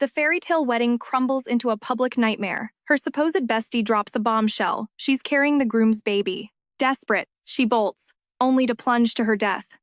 The fairy tale wedding crumbles into a public nightmare. Her supposed bestie drops a bombshell. She's carrying the groom's baby. Desperate, she bolts, only to plunge to her death.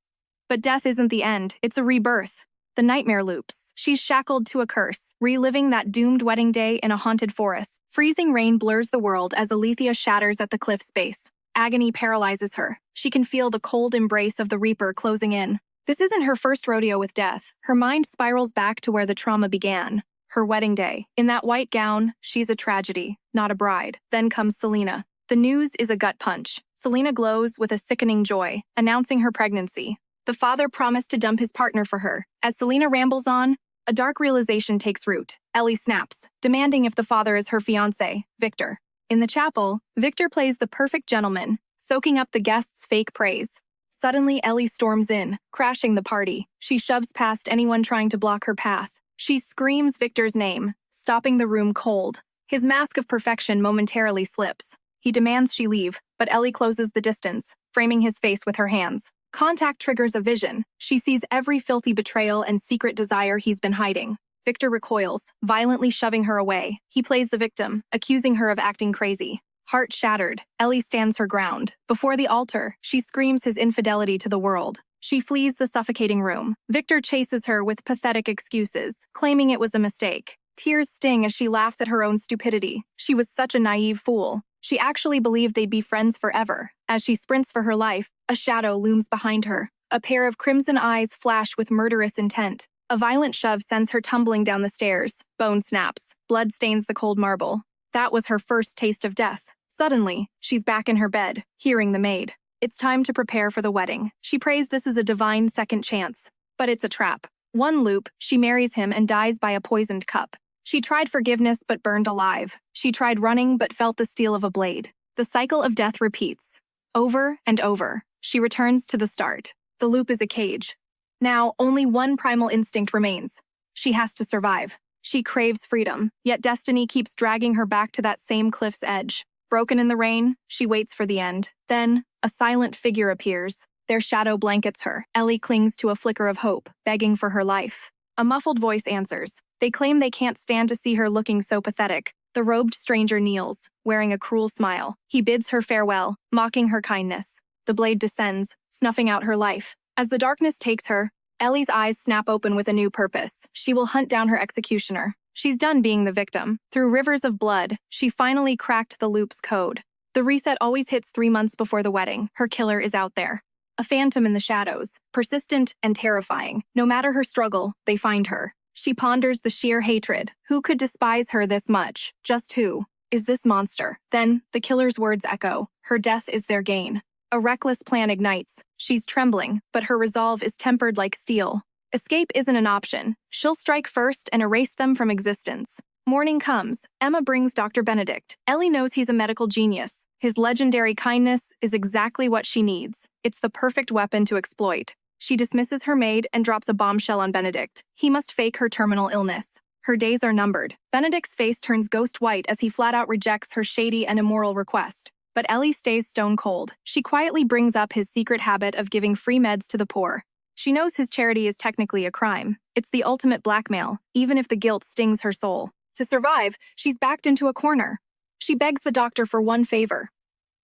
But death isn't the end, it's a rebirth. The nightmare loops. She's shackled to a curse, reliving that doomed wedding day in a haunted forest. Freezing rain blurs the world as Alethea shatters at the cliff's base. Agony paralyzes her. She can feel the cold embrace of the Reaper closing in. This isn't her first rodeo with death. Her mind spirals back to where the trauma began. Her wedding day. In that white gown, she's a tragedy, not a bride. Then comes Selena. The news is a gut punch. Selena glows with a sickening joy, announcing her pregnancy. The father promised to dump his partner for her. As Selena rambles on, a dark realization takes root. Ellie snaps, demanding if the father is her fiancé, Victor. In the chapel, Victor plays the perfect gentleman, soaking up the guests' fake praise. Suddenly, Ellie storms in, crashing the party. She shoves past anyone trying to block her path. She screams Victor's name, stopping the room cold. His mask of perfection momentarily slips. He demands she leave, but Ellie closes the distance, framing his face with her hands. Contact triggers a vision. She sees every filthy betrayal and secret desire he's been hiding. Victor recoils, violently shoving her away. He plays the victim, accusing her of acting crazy. Heart shattered, Ellie stands her ground. Before the altar, she screams his infidelity to the world. She flees the suffocating room. Victor chases her with pathetic excuses, claiming it was a mistake. Tears sting as she laughs at her own stupidity. She was such a naive fool. She actually believed they'd be friends forever. As she sprints for her life, a shadow looms behind her. A pair of crimson eyes flash with murderous intent. A violent shove sends her tumbling down the stairs. Bone snaps. Blood stains the cold marble. That was her first taste of death. Suddenly, she's back in her bed, hearing the maid. It's time to prepare for the wedding. She prays this is a divine second chance. But it's a trap. One loop, she marries him and dies by a poisoned cup. She tried forgiveness but burned alive. She tried running but felt the steel of a blade. The cycle of death repeats. Over and over. She returns to the start. The loop is a cage. Now, only one primal instinct remains. She has to survive. She craves freedom, yet destiny keeps dragging her back to that same cliff's edge. Broken in the rain, she waits for the end. Then, a silent figure appears. Their shadow blankets her. Ellie clings to a flicker of hope, begging for her life. A muffled voice answers. They claim they can't stand to see her looking so pathetic. The robed stranger kneels, wearing a cruel smile. He bids her farewell, mocking her kindness. The blade descends, snuffing out her life. As the darkness takes her, Ellie's eyes snap open with a new purpose. She will hunt down her executioner. She's done being the victim. Through rivers of blood, she finally cracked the loop's code. The reset always hits 3 months before the wedding. Her killer is out there. A phantom in the shadows, persistent and terrifying. No matter her struggle, they find her. She ponders the sheer hatred. Who could despise her this much? Just who? Is this monster? Then, the killer's words echo. Her death is their gain. A reckless plan ignites. She's trembling, but her resolve is tempered like steel. Escape isn't an option. She'll strike first and erase them from existence. Morning comes. Emma brings Dr. Benedict. Ellie knows he's a medical genius. His legendary kindness is exactly what she needs. It's the perfect weapon to exploit. She dismisses her maid and drops a bombshell on Benedict. He must fake her terminal illness. Her days are numbered. Benedict's face turns ghost white as he flat out rejects her shady and immoral request. But Ellie stays stone cold. She quietly brings up his secret habit of giving free meds to the poor. She knows his charity is technically a crime. It's the ultimate blackmail, even if the guilt stings her soul. To survive, she's backed into a corner. She begs the doctor for one favor.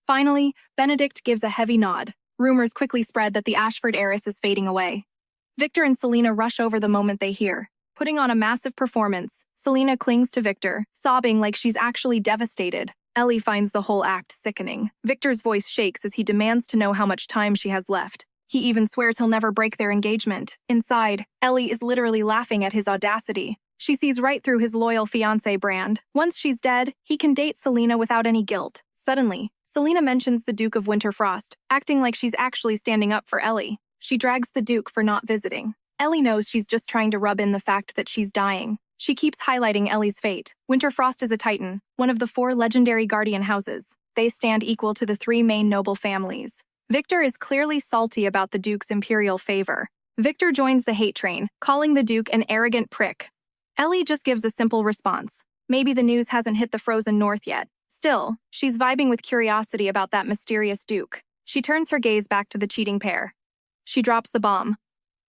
Finally, Benedict gives a heavy nod. Rumors quickly spread that the Ashford heiress is fading away. Victor and Selena rush over the moment they hear. Putting on a massive performance, Selena clings to Victor, sobbing like she's actually devastated. Ellie finds the whole act sickening. Victor's voice shakes as he demands to know how much time she has left. He even swears he'll never break their engagement. Inside, Ellie is literally laughing at his audacity. She sees right through his loyal fiancé brand. Once she's dead, he can date Selena without any guilt. Suddenly, Selena mentions the Duke of Winterfrost, acting like she's actually standing up for Ellie. She drags the Duke for not visiting. Ellie knows she's just trying to rub in the fact that she's dying. She keeps highlighting Ellie's fate. Winterfrost is a Titan, one of the 4 legendary guardian houses. They stand equal to the 3 main noble families. Victor is clearly salty about the Duke's imperial favor. Victor joins the hate train, calling the Duke an arrogant prick. Ellie just gives a simple response. Maybe the news hasn't hit the frozen north yet. Still, she's vibing with curiosity about that mysterious Duke. She turns her gaze back to the cheating pair. She drops the bomb.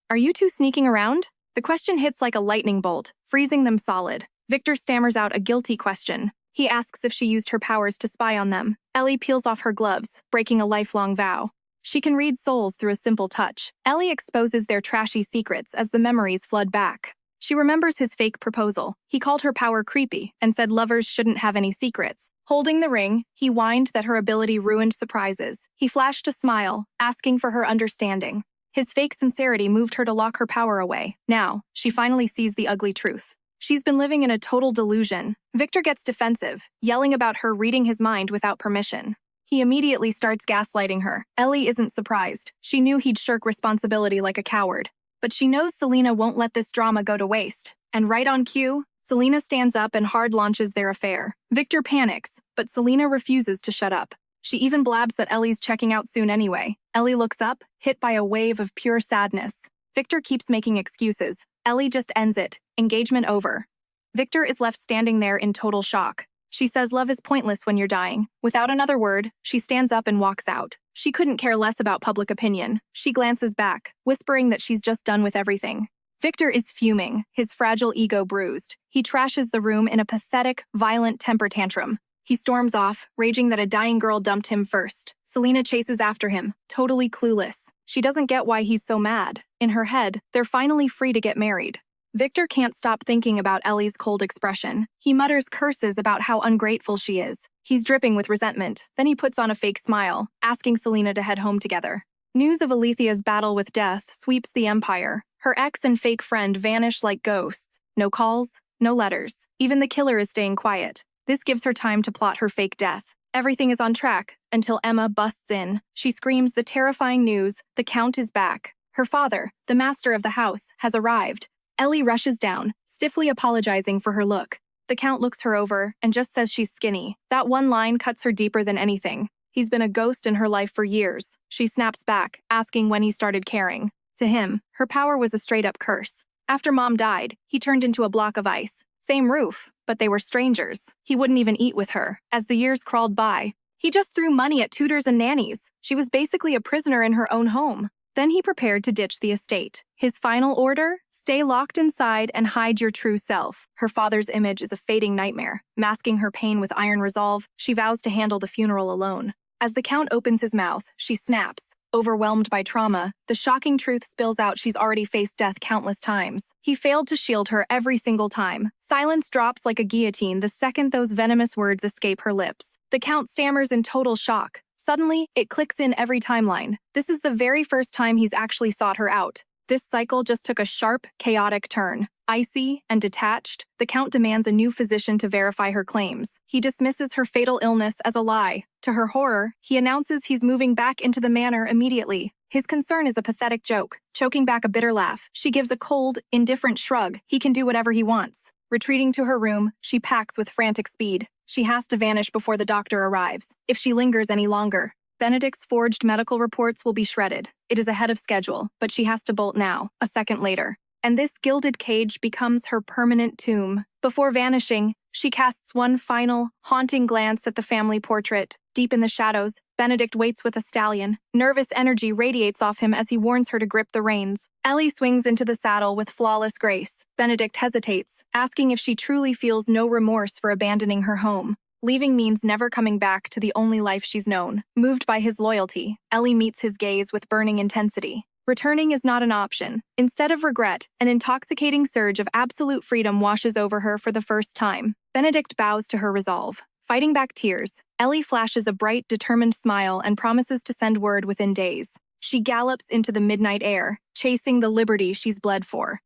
Are you two sneaking around? The question hits like a lightning bolt, freezing them solid. Victor stammers out a guilty question. He asks if she used her powers to spy on them. Ellie peels off her gloves, breaking a lifelong vow. She can read souls through a simple touch. Ellie exposes their trashy secrets as the memories flood back. She remembers his fake proposal. He called her power creepy and said lovers shouldn't have any secrets. Holding the ring, he whined that her ability ruined surprises. He flashed a smile, asking for her understanding. His fake sincerity moved her to lock her power away. Now, she finally sees the ugly truth. She's been living in a total delusion. Victor gets defensive, yelling about her reading his mind without permission. He immediately starts gaslighting her. Ellie isn't surprised. She knew he'd shirk responsibility like a coward. But she knows Selena won't let this drama go to waste. And right on cue, Selena stands up and hard launches their affair. Victor panics, but Selena refuses to shut up. She even blabs that Ellie's checking out soon anyway. Ellie looks up, hit by a wave of pure sadness. Victor keeps making excuses. Ellie just ends it. Engagement over. Victor is left standing there in total shock. She says love is pointless when you're dying. Without another word, she stands up and walks out. She couldn't care less about public opinion. She glances back, whispering that she's just done with everything. Victor is fuming, his fragile ego bruised. He trashes the room in a pathetic, violent temper tantrum. He storms off, raging that a dying girl dumped him first. Selena chases after him, totally clueless. She doesn't get why he's so mad. In her head, they're finally free to get married. Victor can't stop thinking about Ellie's cold expression. He mutters curses about how ungrateful she is. He's dripping with resentment. Then he puts on a fake smile, asking Selena to head home together. News of Alethia's battle with death sweeps the empire. Her ex and fake friend vanish like ghosts. No calls, no letters. Even the killer is staying quiet. This gives her time to plot her fake death. Everything is on track until Emma busts in. She screams the terrifying news: the Count is back. Her father, the master of the house, has arrived. Ellie rushes down, stiffly apologizing for her look. The Count looks her over and just says she's skinny. That one line cuts her deeper than anything. He's been a ghost in her life for years. She snaps back, asking when he started caring. To him, her power was a straight-up curse. After Mom died, he turned into a block of ice. Same roof, but they were strangers. He wouldn't even eat with her. As the years crawled by, he just threw money at tutors and nannies. She was basically a prisoner in her own home. Then he prepared to ditch the estate. His final order? Stay locked inside and hide your true self. Her father's image is a fading nightmare. Masking her pain with iron resolve, she vows to handle the funeral alone. As the Count opens his mouth, she snaps. Overwhelmed by trauma, the shocking truth spills out she's already faced death countless times. He failed to shield her every single time. Silence drops like a guillotine the second those venomous words escape her lips. The Count stammers in total shock. Suddenly, it clicks in every timeline. This is the very first time he's actually sought her out. This cycle just took a sharp, chaotic turn. Icy and detached, the Count demands a new physician to verify her claims. He dismisses her fatal illness as a lie. To her horror, he announces he's moving back into the manor immediately. His concern is a pathetic joke. Choking back a bitter laugh, she gives a cold, indifferent shrug. He can do whatever he wants. Retreating to her room, she packs with frantic speed. She has to vanish before the doctor arrives. If she lingers any longer, Benedict's forged medical reports will be shredded. It is ahead of schedule, but she has to bolt now, a second later. And this gilded cage becomes her permanent tomb. Before vanishing, she casts one final, haunting glance at the family portrait. Deep in the shadows, Benedict waits with a stallion. Nervous energy radiates off him as he warns her to grip the reins. Ellie swings into the saddle with flawless grace. Benedict hesitates, asking if she truly feels no remorse for abandoning her home. Leaving means never coming back to the only life she's known. Moved by his loyalty, Ellie meets his gaze with burning intensity. Returning is not an option. Instead of regret, an intoxicating surge of absolute freedom washes over her for the first time. Benedict bows to her resolve. Fighting back tears, Ellie flashes a bright, determined smile and promises to send word within days. She gallops into the midnight air, chasing the liberty she's bled for.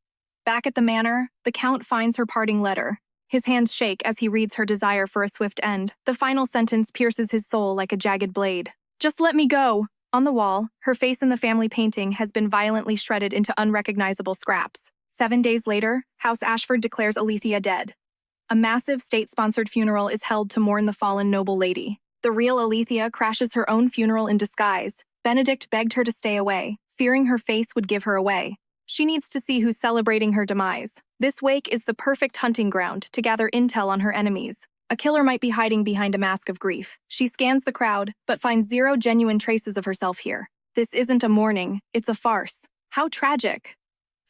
Back at the manor, the Count finds her parting letter. His hands shake as he reads her desire for a swift end. The final sentence pierces his soul like a jagged blade. "Just let me go." On the wall, her face in the family painting has been violently shredded into unrecognizable scraps. 7 days later, House Ashford declares Alethea dead. A massive state-sponsored funeral is held to mourn the fallen noble lady. The real Alethea crashes her own funeral in disguise. Benedict begged her to stay away, fearing her face would give her away. She needs to see who's celebrating her demise. This wake is the perfect hunting ground to gather intel on her enemies. A killer might be hiding behind a mask of grief. She scans the crowd, but finds zero genuine traces of herself here. This isn't a mourning, it's a farce. How tragic.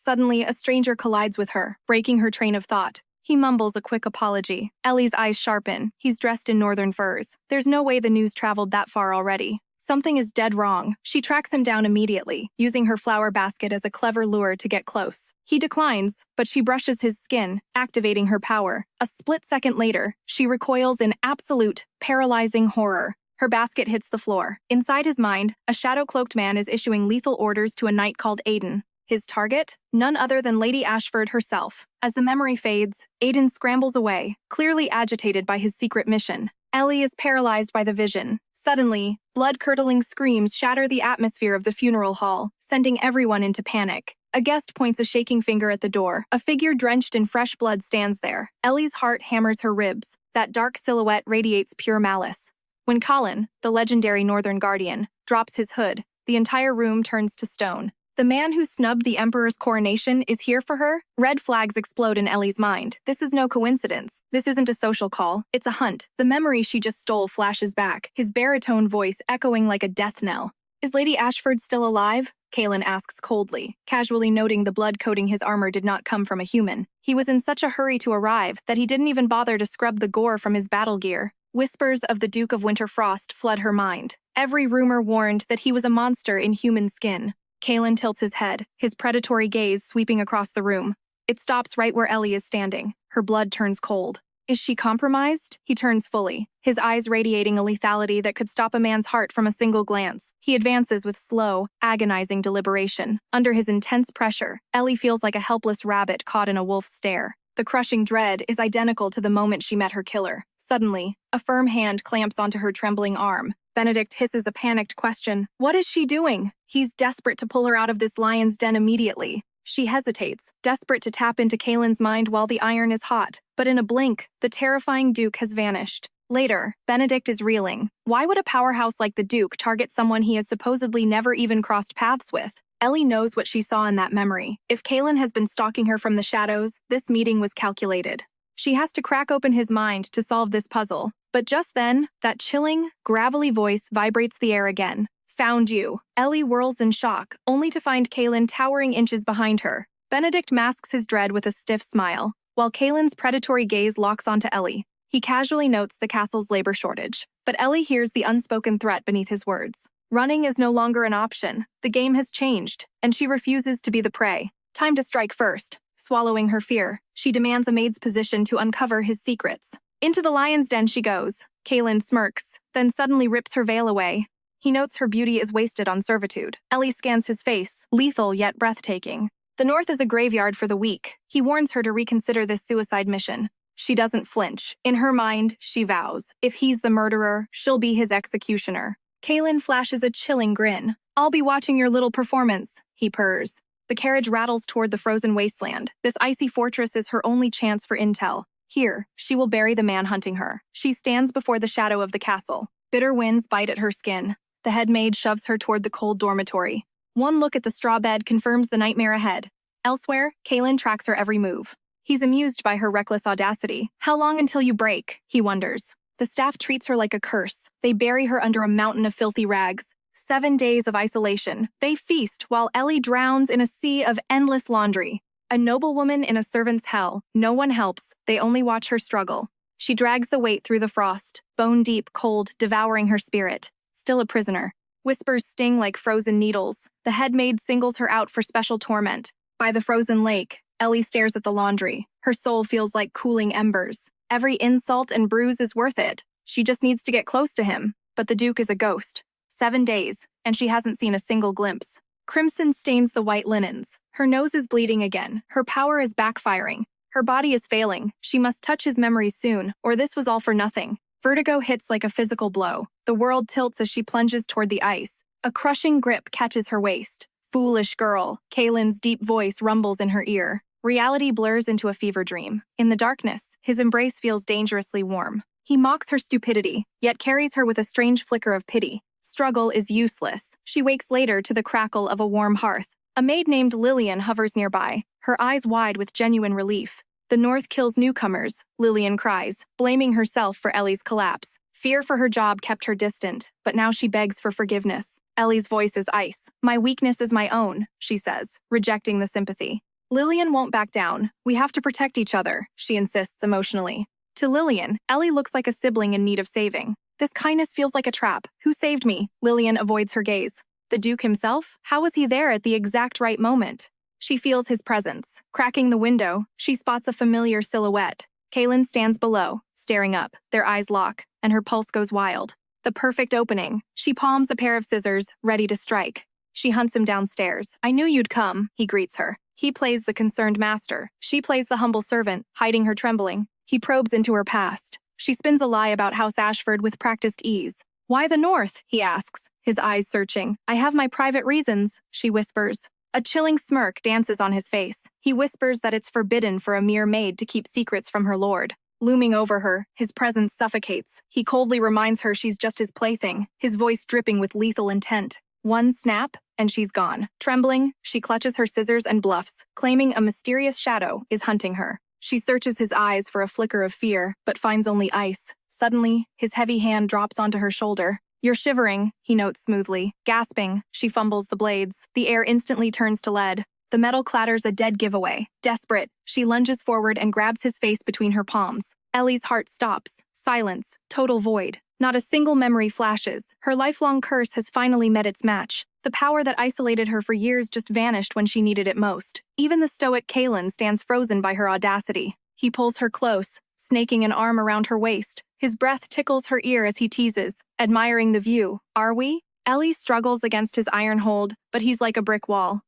Suddenly, a stranger collides with her, breaking her train of thought. He mumbles a quick apology. Ellie's eyes sharpen. He's dressed in northern furs. There's no way the news traveled that far already. Something is dead wrong. She tracks him down immediately, using her flower basket as a clever lure to get close. He declines, but she brushes his skin, activating her power. A split second later, she recoils in absolute, paralyzing horror. Her basket hits the floor. Inside his mind, a shadow-cloaked man is issuing lethal orders to a knight called Aiden. His target? None other than Lady Ashford herself. As the memory fades, Aiden scrambles away, clearly agitated by his secret mission. Ellie is paralyzed by the vision. Suddenly, blood-curdling screams shatter the atmosphere of the funeral hall, sending everyone into panic. A guest points a shaking finger at the door. A figure drenched in fresh blood stands there. Ellie's heart hammers her ribs. That dark silhouette radiates pure malice. When Colin, the legendary Northern Guardian, drops his hood, the entire room turns to stone. The man who snubbed the Emperor's coronation is here for her? Red flags explode in Ellie's mind. This is no coincidence. This isn't a social call. It's a hunt. The memory she just stole flashes back, his baritone voice echoing like a death knell. Is Lady Ashford still alive? Kaelin asks coldly, casually noting the blood coating his armor did not come from a human. He was in such a hurry to arrive that he didn't even bother to scrub the gore from his battle gear. Whispers of the Duke of Winterfrost flood her mind. Every rumor warned that he was a monster in human skin. Kaelin tilts his head, his predatory gaze sweeping across the room. It stops right where Ellie is standing. Her blood turns cold. Is she compromised? He turns fully, his eyes radiating a lethality that could stop a man's heart from a single glance. He advances with slow, agonizing deliberation. Under his intense pressure, Ellie feels like a helpless rabbit caught in a wolf's stare. The crushing dread is identical to the moment she met her killer. Suddenly, a firm hand clamps onto her trembling arm. Benedict hisses a panicked question. What is she doing? He's desperate to pull her out of this lion's den immediately. She hesitates, desperate to tap into Kaelin's mind while the iron is hot. But in a blink, the terrifying Duke has vanished. Later, Benedict is reeling. Why would a powerhouse like the Duke target someone he has supposedly never even crossed paths with? Ellie knows what she saw in that memory. If Kaelin has been stalking her from the shadows, this meeting was calculated. She has to crack open his mind to solve this puzzle. But just then, that chilling, gravelly voice vibrates the air again. Found you. Ellie whirls in shock, only to find Kaelin towering inches behind her. Benedict masks his dread with a stiff smile, while Kaelin's predatory gaze locks onto Ellie. He casually notes the castle's labor shortage, but Ellie hears the unspoken threat beneath his words. Running is no longer an option. The game has changed, and she refuses to be the prey. Time to strike first. Swallowing her fear, she demands a maid's position to uncover his secrets. Into the lion's den she goes. Kaelin smirks, then suddenly rips her veil away. He notes her beauty is wasted on servitude. Ellie scans his face, lethal yet breathtaking. The North is a graveyard for the weak. He warns her to reconsider this suicide mission. She doesn't flinch. In her mind, she vows, if he's the murderer, she'll be his executioner. Kaelin flashes a chilling grin. I'll be watching your little performance, he purrs. The carriage rattles toward the frozen wasteland. This icy fortress is her only chance for intel. Here, she will bury the man hunting her. She stands before the shadow of the castle. Bitter winds bite at her skin. The head maid shoves her toward the cold dormitory. One look at the straw bed confirms the nightmare ahead. Elsewhere, Kaelin tracks her every move. He's amused by her reckless audacity. How long until you break? He wonders. The staff treats her like a curse. They bury her under a mountain of filthy rags. 7 days of isolation. They feast while Ellie drowns in a sea of endless laundry. A noblewoman in a servant's hell. No one helps. They only watch her struggle. She drags the weight through the frost, bone-deep, cold, devouring her spirit. Still a prisoner. Whispers sting like frozen needles. The head maid singles her out for special torment. By the frozen lake, Ellie stares at the laundry. Her soul feels like cooling embers. Every insult and bruise is worth it. She just needs to get close to him. But the Duke is a ghost. 7 days, and she hasn't seen a single glimpse. Crimson stains the white linens. Her nose is bleeding again. Her power is backfiring. Her body is failing. She must touch his memories soon, or this was all for nothing. Vertigo hits like a physical blow. The world tilts as she plunges toward the ice. A crushing grip catches her waist. Foolish girl. Kaelin's deep voice rumbles in her ear. Reality blurs into a fever dream. In the darkness, his embrace feels dangerously warm. He mocks her stupidity, yet carries her with a strange flicker of pity. Struggle is useless. She wakes later to the crackle of a warm hearth. A maid named Lillian hovers nearby, her eyes wide with genuine relief. The North kills newcomers, Lillian cries, blaming herself for Ellie's collapse. Fear for her job kept her distant, but now she begs for forgiveness. Ellie's voice is ice. My weakness is my own, she says, rejecting the sympathy. Lillian won't back down. We have to protect each other, she insists emotionally. To Lillian, Ellie looks like a sibling in need of saving. This kindness feels like a trap. Who saved me? Lillian avoids her gaze. The Duke himself? How was he there at the exact right moment? She feels his presence. Cracking the window, she spots a familiar silhouette. Kaylin stands below, staring up. Their eyes lock, and her pulse goes wild. The perfect opening. She palms a pair of scissors, ready to strike. She hunts him downstairs. I knew you'd come, he greets her. He plays the concerned master. She plays the humble servant, hiding her trembling. He probes into her past. She spins a lie about House Ashford with practiced ease. Why the North? He asks, his eyes searching. I have my private reasons, she whispers. A chilling smirk dances on his face. He whispers that it's forbidden for a mere maid to keep secrets from her lord. Looming over her, his presence suffocates. He coldly reminds her she's just his plaything, his voice dripping with lethal intent. One snap, and she's gone. Trembling, she clutches her scissors and bluffs, claiming a mysterious shadow is hunting her. She searches his eyes for a flicker of fear, but finds only ice. Suddenly, his heavy hand drops onto her shoulder. You're shivering, he notes smoothly. Gasping, she fumbles the blades. The air instantly turns to lead. The metal clatters a dead giveaway. Desperate, she lunges forward and grabs his face between her palms. Ellie's heart stops. Silence. Total void. Not a single memory flashes. Her lifelong curse has finally met its match. The power that isolated her for years just vanished when she needed it most. Even the stoic Kaylin stands frozen by her audacity. He pulls her close, snaking an arm around her waist. His breath tickles her ear as he teases, admiring the view. Are we? Ellie struggles against his iron hold, but he's like a brick wall.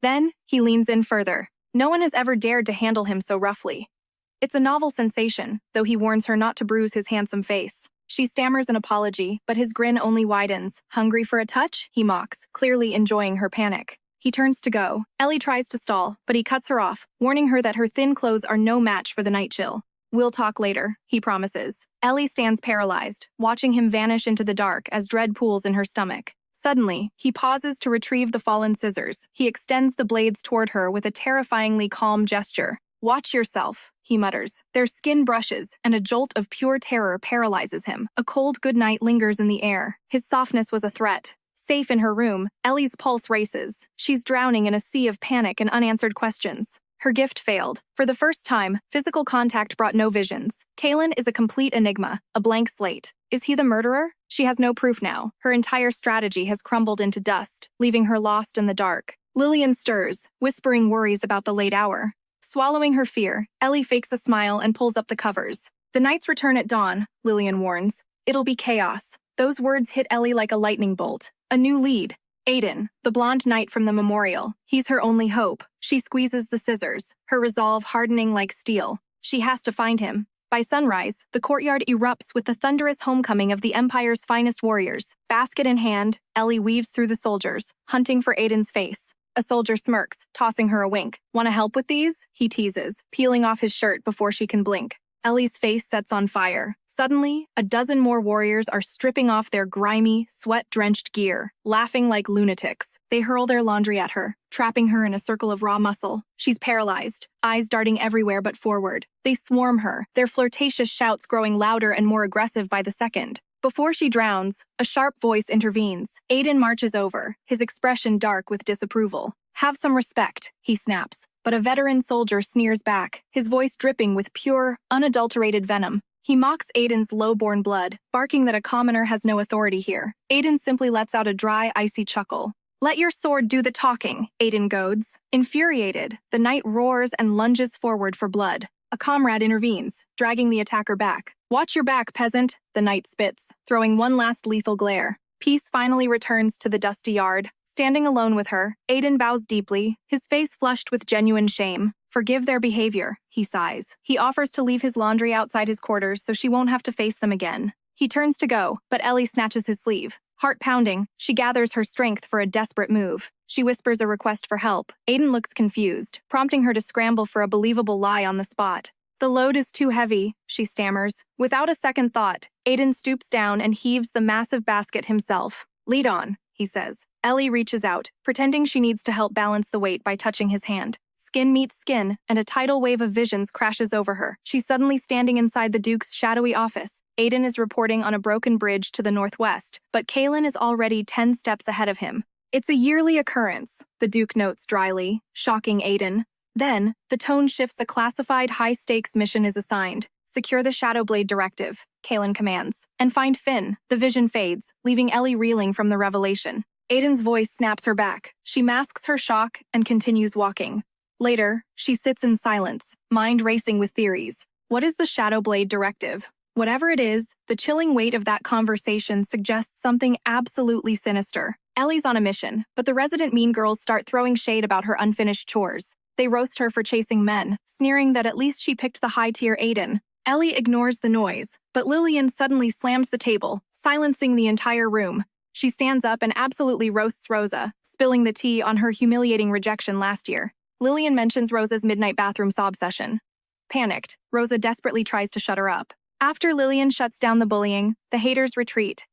Then, he leans in further. No one has ever dared to handle him so roughly. It's a novel sensation, though he warns her not to bruise his handsome face. She stammers an apology, but his grin only widens. Hungry for a touch? He mocks, clearly enjoying her panic. He turns to go. Ellie tries to stall, but he cuts her off, warning her that her thin clothes are no match for the night chill. We'll talk later, he promises. Ellie stands paralyzed, watching him vanish into the dark as dread pools in her stomach. Suddenly, he pauses to retrieve the fallen scissors. He extends the blades toward her with a terrifyingly calm gesture. Watch yourself, he mutters. Their skin brushes, and a jolt of pure terror paralyzes him. A cold goodnight lingers in the air. His softness was a threat. Safe in her room, Ellie's pulse races. She's drowning in a sea of panic and unanswered questions. Her gift failed. For the first time, physical contact brought no visions. Kaylin is a complete enigma, a blank slate. Is he the murderer? She has no proof now. Her entire strategy has crumbled into dust, leaving her lost in the dark. Lillian stirs, whispering worries about the late hour. Swallowing her fear, Ellie fakes a smile and pulls up the covers. The knights return at dawn, Lillian warns. It'll be chaos. Those words hit Ellie like a lightning bolt. A new lead. Aiden, the blonde knight from the memorial. He's her only hope. She squeezes the scissors, her resolve hardening like steel. She has to find him. By sunrise, the courtyard erupts with the thunderous homecoming of the Empire's finest warriors. Basket in hand, Ellie weaves through the soldiers, hunting for Aiden's face. A soldier smirks, tossing her a wink. Want to help with these? He teases, peeling off his shirt before she can blink. Ellie's face sets on fire. Suddenly, a dozen more warriors are stripping off their grimy, sweat-drenched gear, laughing like lunatics. They hurl their laundry at her, trapping her in a circle of raw muscle. She's paralyzed, eyes darting everywhere but forward. They swarm her, their flirtatious shouts growing louder and more aggressive by the second. Before she drowns, a sharp voice intervenes. Aiden marches over, his expression dark with disapproval. Have some respect, he snaps. But a veteran soldier sneers back, his voice dripping with pure, unadulterated venom. He mocks Aiden's low-born blood, barking that a commoner has no authority here. Aiden simply lets out a dry, icy chuckle. Let your sword do the talking, Aiden goads. Infuriated, the knight roars and lunges forward for blood. A comrade intervenes, dragging the attacker back. Watch your back, peasant, the knight spits, throwing one last lethal glare. Peace finally returns to the dusty yard. Standing alone with her, Aiden bows deeply, his face flushed with genuine shame. Forgive their behavior, he sighs. He offers to leave his laundry outside his quarters so she won't have to face them again. He turns to go, but Ellie snatches his sleeve. Heart pounding, she gathers her strength for a desperate move. She whispers a request for help. Aiden looks confused, prompting her to scramble for a believable lie on the spot. The load is too heavy, she stammers. Without a second thought, Aiden stoops down and heaves the massive basket himself. Lead on, he says. Ellie reaches out, pretending she needs to help balance the weight by touching his hand. Skin meets skin, and a tidal wave of visions crashes over her. She's suddenly standing inside the Duke's shadowy office. Aiden is reporting on a broken bridge to the northwest, but Kaylin is already 10 steps ahead of him. It's a yearly occurrence, the Duke notes dryly, shocking Aiden. Then, the tone shifts. A classified high-stakes mission is assigned. Secure the Shadowblade Directive, Kaylin commands, and find Finn. The vision fades, leaving Ellie reeling from the revelation. Aiden's voice snaps her back. She masks her shock and continues walking. Later, she sits in silence, mind racing with theories. What is the Shadowblade Directive? Whatever it is, the chilling weight of that conversation suggests something absolutely sinister. Ellie's on a mission, but the resident mean girls start throwing shade about her unfinished chores. They roast her for chasing men, sneering that at least she picked the high-tier Aiden. Ellie ignores the noise, but Lillian suddenly slams the table, silencing the entire room. She stands up and absolutely roasts Rosa, spilling the tea on her humiliating rejection last year. Lillian mentions Rosa's midnight bathroom sob session. Panicked, Rosa desperately tries to shut her up. After Lillian shuts down the bullying, the haters retreat.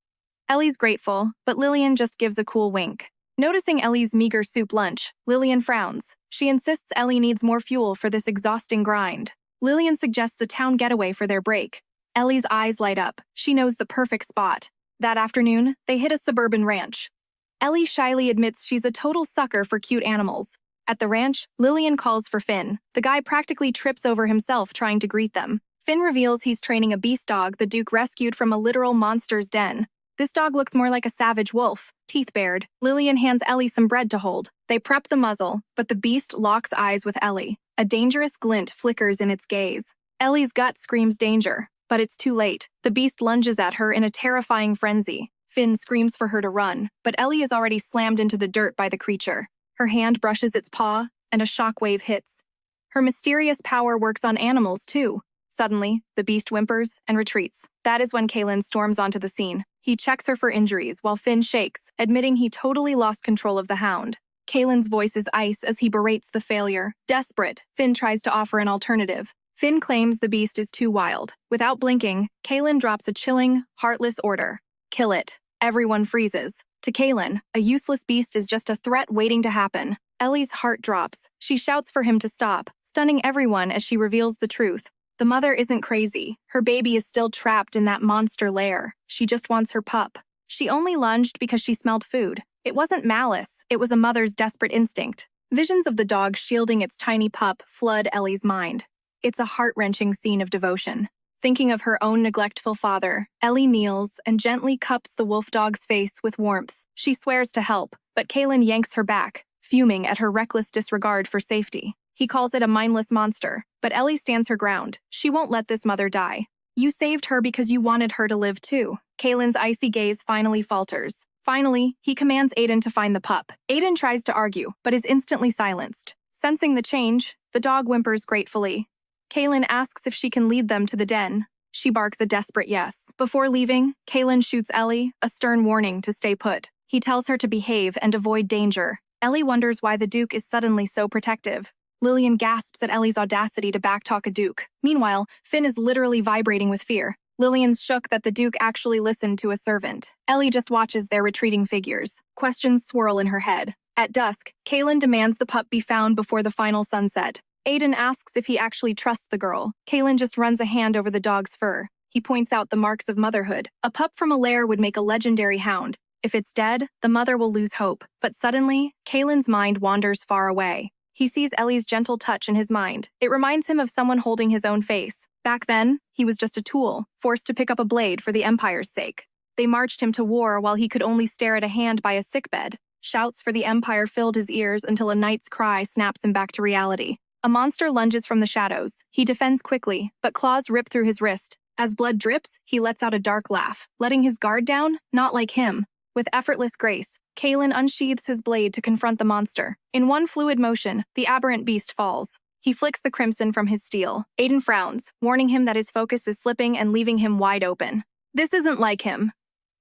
Ellie's grateful, but Lillian just gives a cool wink. Noticing Ellie's meager soup lunch, Lillian frowns. She insists Ellie needs more fuel for this exhausting grind. Lillian suggests a town getaway for their break. Ellie's eyes light up. She knows the perfect spot. That afternoon, they hit a suburban ranch. Ellie shyly admits she's a total sucker for cute animals. At the ranch, Lillian calls for Finn. The guy practically trips over himself trying to greet them. Finn reveals he's training a beast dog the Duke rescued from a literal monster's den. This dog looks more like a savage wolf, teeth bared. Lillian hands Ellie some bread to hold. They prep the muzzle, but the beast locks eyes with Ellie. A dangerous glint flickers in its gaze. Ellie's gut screams danger, but it's too late. The beast lunges at her in a terrifying frenzy. Finn screams for her to run, but Ellie is already slammed into the dirt by the creature. Her hand brushes its paw, and a shockwave hits. Her mysterious power works on animals, too. Suddenly, the beast whimpers and retreats. That is when Kaylin storms onto the scene. He checks her for injuries while Finn shakes, admitting he totally lost control of the hound. Kaylin's voice is ice as he berates the failure. Desperate, Finn tries to offer an alternative. Finn claims the beast is too wild. Without blinking, Kaylin drops a chilling, heartless order. Kill it. Everyone freezes. To Kaylin, a useless beast is just a threat waiting to happen. Ellie's heart drops. She shouts for him to stop, stunning everyone as she reveals the truth. The mother isn't crazy. Her baby is still trapped in that monster lair. She just wants her pup. She only lunged because she smelled food. It wasn't malice. It was a mother's desperate instinct. Visions of the dog shielding its tiny pup flood Ellie's mind. It's a heart-wrenching scene of devotion. Thinking of her own neglectful father, Ellie kneels and gently cups the wolf dog's face with warmth. She swears to help, but Kaylin yanks her back, fuming at her reckless disregard for safety. He calls it a mindless monster, but Ellie stands her ground. She won't let this mother die. You saved her because you wanted her to live too. Kaylin's icy gaze finally falters. Finally, he commands Aiden to find the pup. Aiden tries to argue, but is instantly silenced. Sensing the change, the dog whimpers gratefully. Kaylin asks if she can lead them to the den. She barks a desperate yes. Before leaving, Kaylin shoots Ellie, a stern warning to stay put. He tells her to behave and avoid danger. Ellie wonders why the Duke is suddenly so protective. Lillian gasps at Ellie's audacity to backtalk a Duke. Meanwhile, Finn is literally vibrating with fear. Lillian's shook that the Duke actually listened to a servant. Ellie just watches their retreating figures. Questions swirl in her head. At dusk, Kaylin demands the pup be found before the final sunset. Aiden asks if he actually trusts the girl. Kaylin just runs a hand over the dog's fur. He points out the marks of motherhood. A pup from a lair would make a legendary hound. If it's dead, the mother will lose hope. But suddenly, Kaylin's mind wanders far away. He sees Ellie's gentle touch in his mind. It reminds him of someone holding his own face. Back then, he was just a tool, forced to pick up a blade for the Empire's sake. They marched him to war while he could only stare at a hand by a sickbed. Shouts for the Empire filled his ears until a knight's cry snaps him back to reality. A monster lunges from the shadows. He defends quickly, but claws rip through his wrist. As blood drips, he lets out a dark laugh. Letting his guard down? Not like him. With effortless grace, Kaylin unsheathes his blade to confront the monster. In one fluid motion, the aberrant beast falls. He flicks the crimson from his steel. Aiden frowns, warning him that his focus is slipping and leaving him wide open. This isn't like him.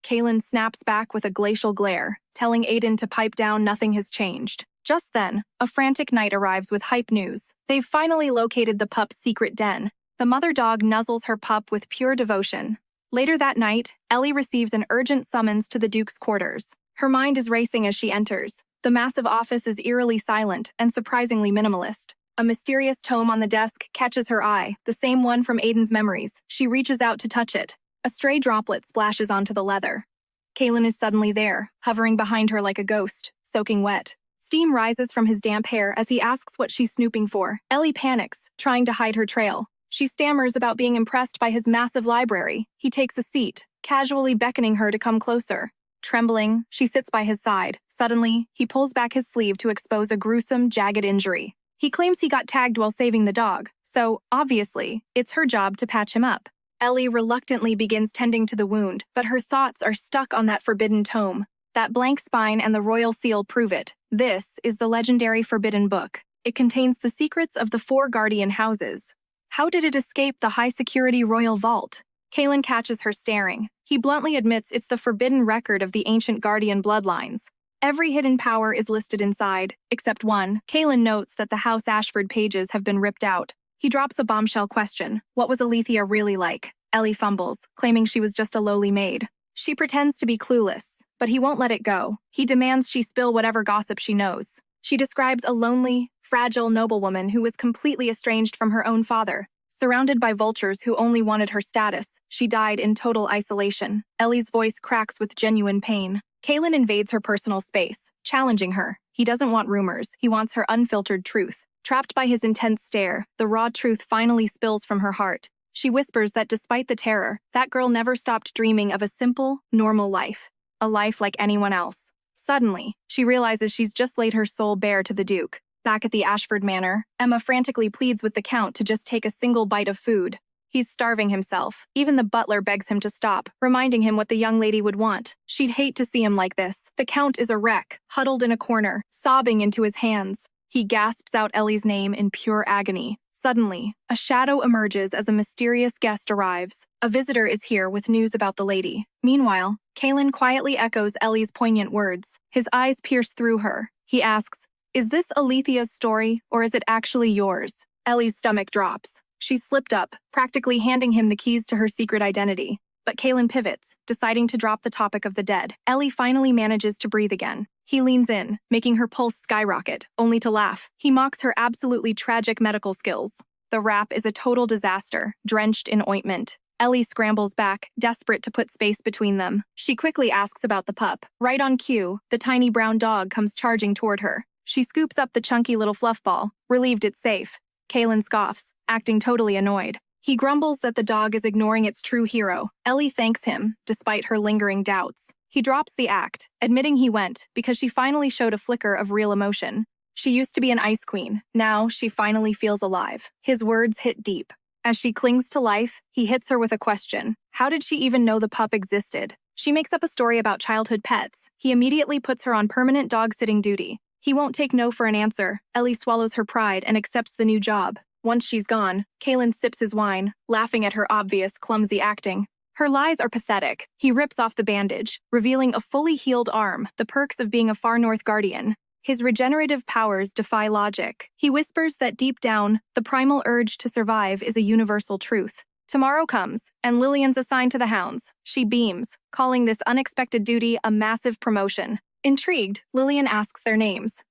Kaylin snaps back with a glacial glare, telling Aiden to pipe down. Nothing has changed. Just then, a frantic knight arrives with hype news. They've finally located the pup's secret den. The mother dog nuzzles her pup with pure devotion. Later that night, Ellie receives an urgent summons to the Duke's quarters. Her mind is racing as she enters. The massive office is eerily silent and surprisingly minimalist. A mysterious tome on the desk catches her eye, the same one from Aiden's memories. She reaches out to touch it. A stray droplet splashes onto the leather. Kaylin is suddenly there, hovering behind her like a ghost, soaking wet. Steam rises from his damp hair as he asks what she's snooping for. Ellie panics, trying to hide her trail. She stammers about being impressed by his massive library. He takes a seat, casually beckoning her to come closer. Trembling, she sits by his side. Suddenly, he pulls back his sleeve to expose a gruesome, jagged injury. He claims he got tagged while saving the dog, so, obviously, it's her job to patch him up. Ellie reluctantly begins tending to the wound, but her thoughts are stuck on that forbidden tome. That blank spine and the royal seal prove it. This is the legendary Forbidden Book. It contains the secrets of the 4 guardian houses. How did it escape the high-security royal vault? Kaylin catches her staring. He bluntly admits it's the forbidden record of the ancient guardian bloodlines. Every hidden power is listed inside, except one. Kaylin notes that the House Ashford pages have been ripped out. He drops a bombshell question. What was Alethea really like? Ellie fumbles, claiming she was just a lowly maid. She pretends to be clueless, but he won't let it go. He demands she spill whatever gossip she knows. She describes a lonely, fragile noblewoman who was completely estranged from her own father. Surrounded by vultures who only wanted her status, she died in total isolation. Ellie's voice cracks with genuine pain. Kaylin invades her personal space, challenging her. He doesn't want rumors, he wants her unfiltered truth. Trapped by his intense stare, the raw truth finally spills from her heart. She whispers that despite the terror, that girl never stopped dreaming of a simple, normal life. A life like anyone else. Suddenly, she realizes she's just laid her soul bare to the Duke. Back at the Ashford Manor, Emma frantically pleads with the Count to just take a single bite of food. He's starving himself. Even the butler begs him to stop, reminding him what the young lady would want. She'd hate to see him like this. The Count is a wreck, huddled in a corner, sobbing into his hands. He gasps out Ellie's name in pure agony. Suddenly, a shadow emerges as a mysterious guest arrives. A visitor is here with news about the lady. Meanwhile, Kaylin quietly echoes Ellie's poignant words. His eyes pierce through her. He asks, "Is this Alethea's story, or is it actually yours?" Ellie's stomach drops. She's slipped up, practically handing him the keys to her secret identity. But Kaylin pivots, deciding to drop the topic of the dead. Ellie finally manages to breathe again. He leans in, making her pulse skyrocket, only to laugh. He mocks her absolutely tragic medical skills. The wrap is a total disaster, drenched in ointment. Ellie scrambles back, desperate to put space between them. She quickly asks about the pup. Right on cue, the tiny brown dog comes charging toward her. She scoops up the chunky little fluff ball, relieved it's safe. Kaylin scoffs, acting totally annoyed. He grumbles that the dog is ignoring its true hero. Ellie thanks him, despite her lingering doubts. He drops the act, admitting he went because she finally showed a flicker of real emotion. She used to be an ice queen. Now she finally feels alive. His words hit deep. As she clings to life, he hits her with a question. How did she even know the pup existed? She makes up a story about childhood pets. He immediately puts her on permanent dog-sitting duty. He won't take no for an answer. Ellie swallows her pride and accepts the new job. Once she's gone, Kaylin sips his wine, laughing at her obvious, clumsy acting. Her lies are pathetic. He rips off the bandage, revealing a fully healed arm, the perks of being a Far North guardian. His regenerative powers defy logic. He whispers that deep down, the primal urge to survive is a universal truth. Tomorrow comes, and Lillian's assigned to the hounds. She beams, calling this unexpected duty a massive promotion. Intrigued, Lillian asks their names.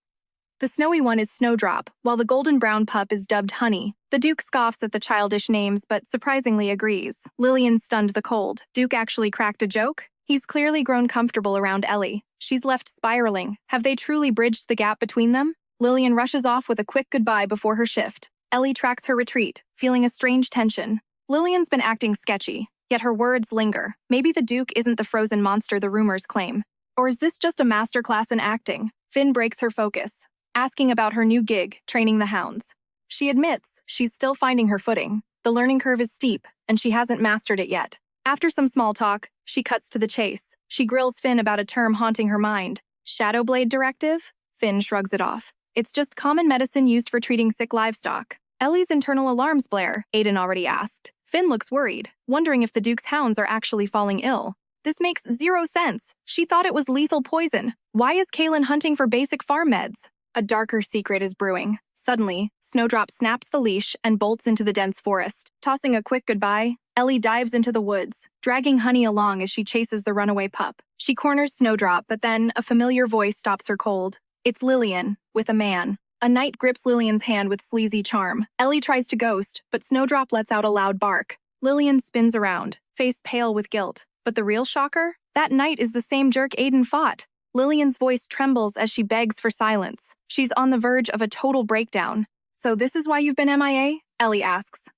The snowy one is Snowdrop, while the golden brown pup is dubbed Honey. The Duke scoffs at the childish names, but surprisingly agrees. Lillian stunned the cold. Duke actually cracked a joke? He's clearly grown comfortable around Ellie. She's left spiraling. Have they truly bridged the gap between them? Lillian rushes off with a quick goodbye before her shift. Ellie tracks her retreat, feeling a strange tension. Lillian's been acting sketchy, yet her words linger. Maybe the Duke isn't the frozen monster the rumors claim. Or is this just a masterclass in acting? Finn breaks her focus, asking about her new gig, training the hounds. She admits she's still finding her footing. The learning curve is steep, and she hasn't mastered it yet. After some small talk, she cuts to the chase. She grills Finn about a term haunting her mind. Shadowblade Directive? Finn shrugs it off. It's just common medicine used for treating sick livestock. Ellie's internal alarms blare, Aiden already asked. Finn looks worried, wondering if the Duke's hounds are actually falling ill. This makes zero sense. She thought it was lethal poison. Why is Kaylin hunting for basic farm meds? A darker secret is brewing. Suddenly, Snowdrop snaps the leash and bolts into the dense forest. Tossing a quick goodbye, Ellie dives into the woods, dragging Honey along as she chases the runaway pup. She corners Snowdrop, but then a familiar voice stops her cold. It's Lillian, with a man. A knight grips Lillian's hand with sleazy charm. Ellie tries to ghost, but Snowdrop lets out a loud bark. Lillian spins around, face pale with guilt. But the real shocker? That knight is the same jerk Aiden fought. Lillian's voice trembles as she begs for silence. She's on the verge of a total breakdown. "So this is why you've been MIA?" Ellie asks.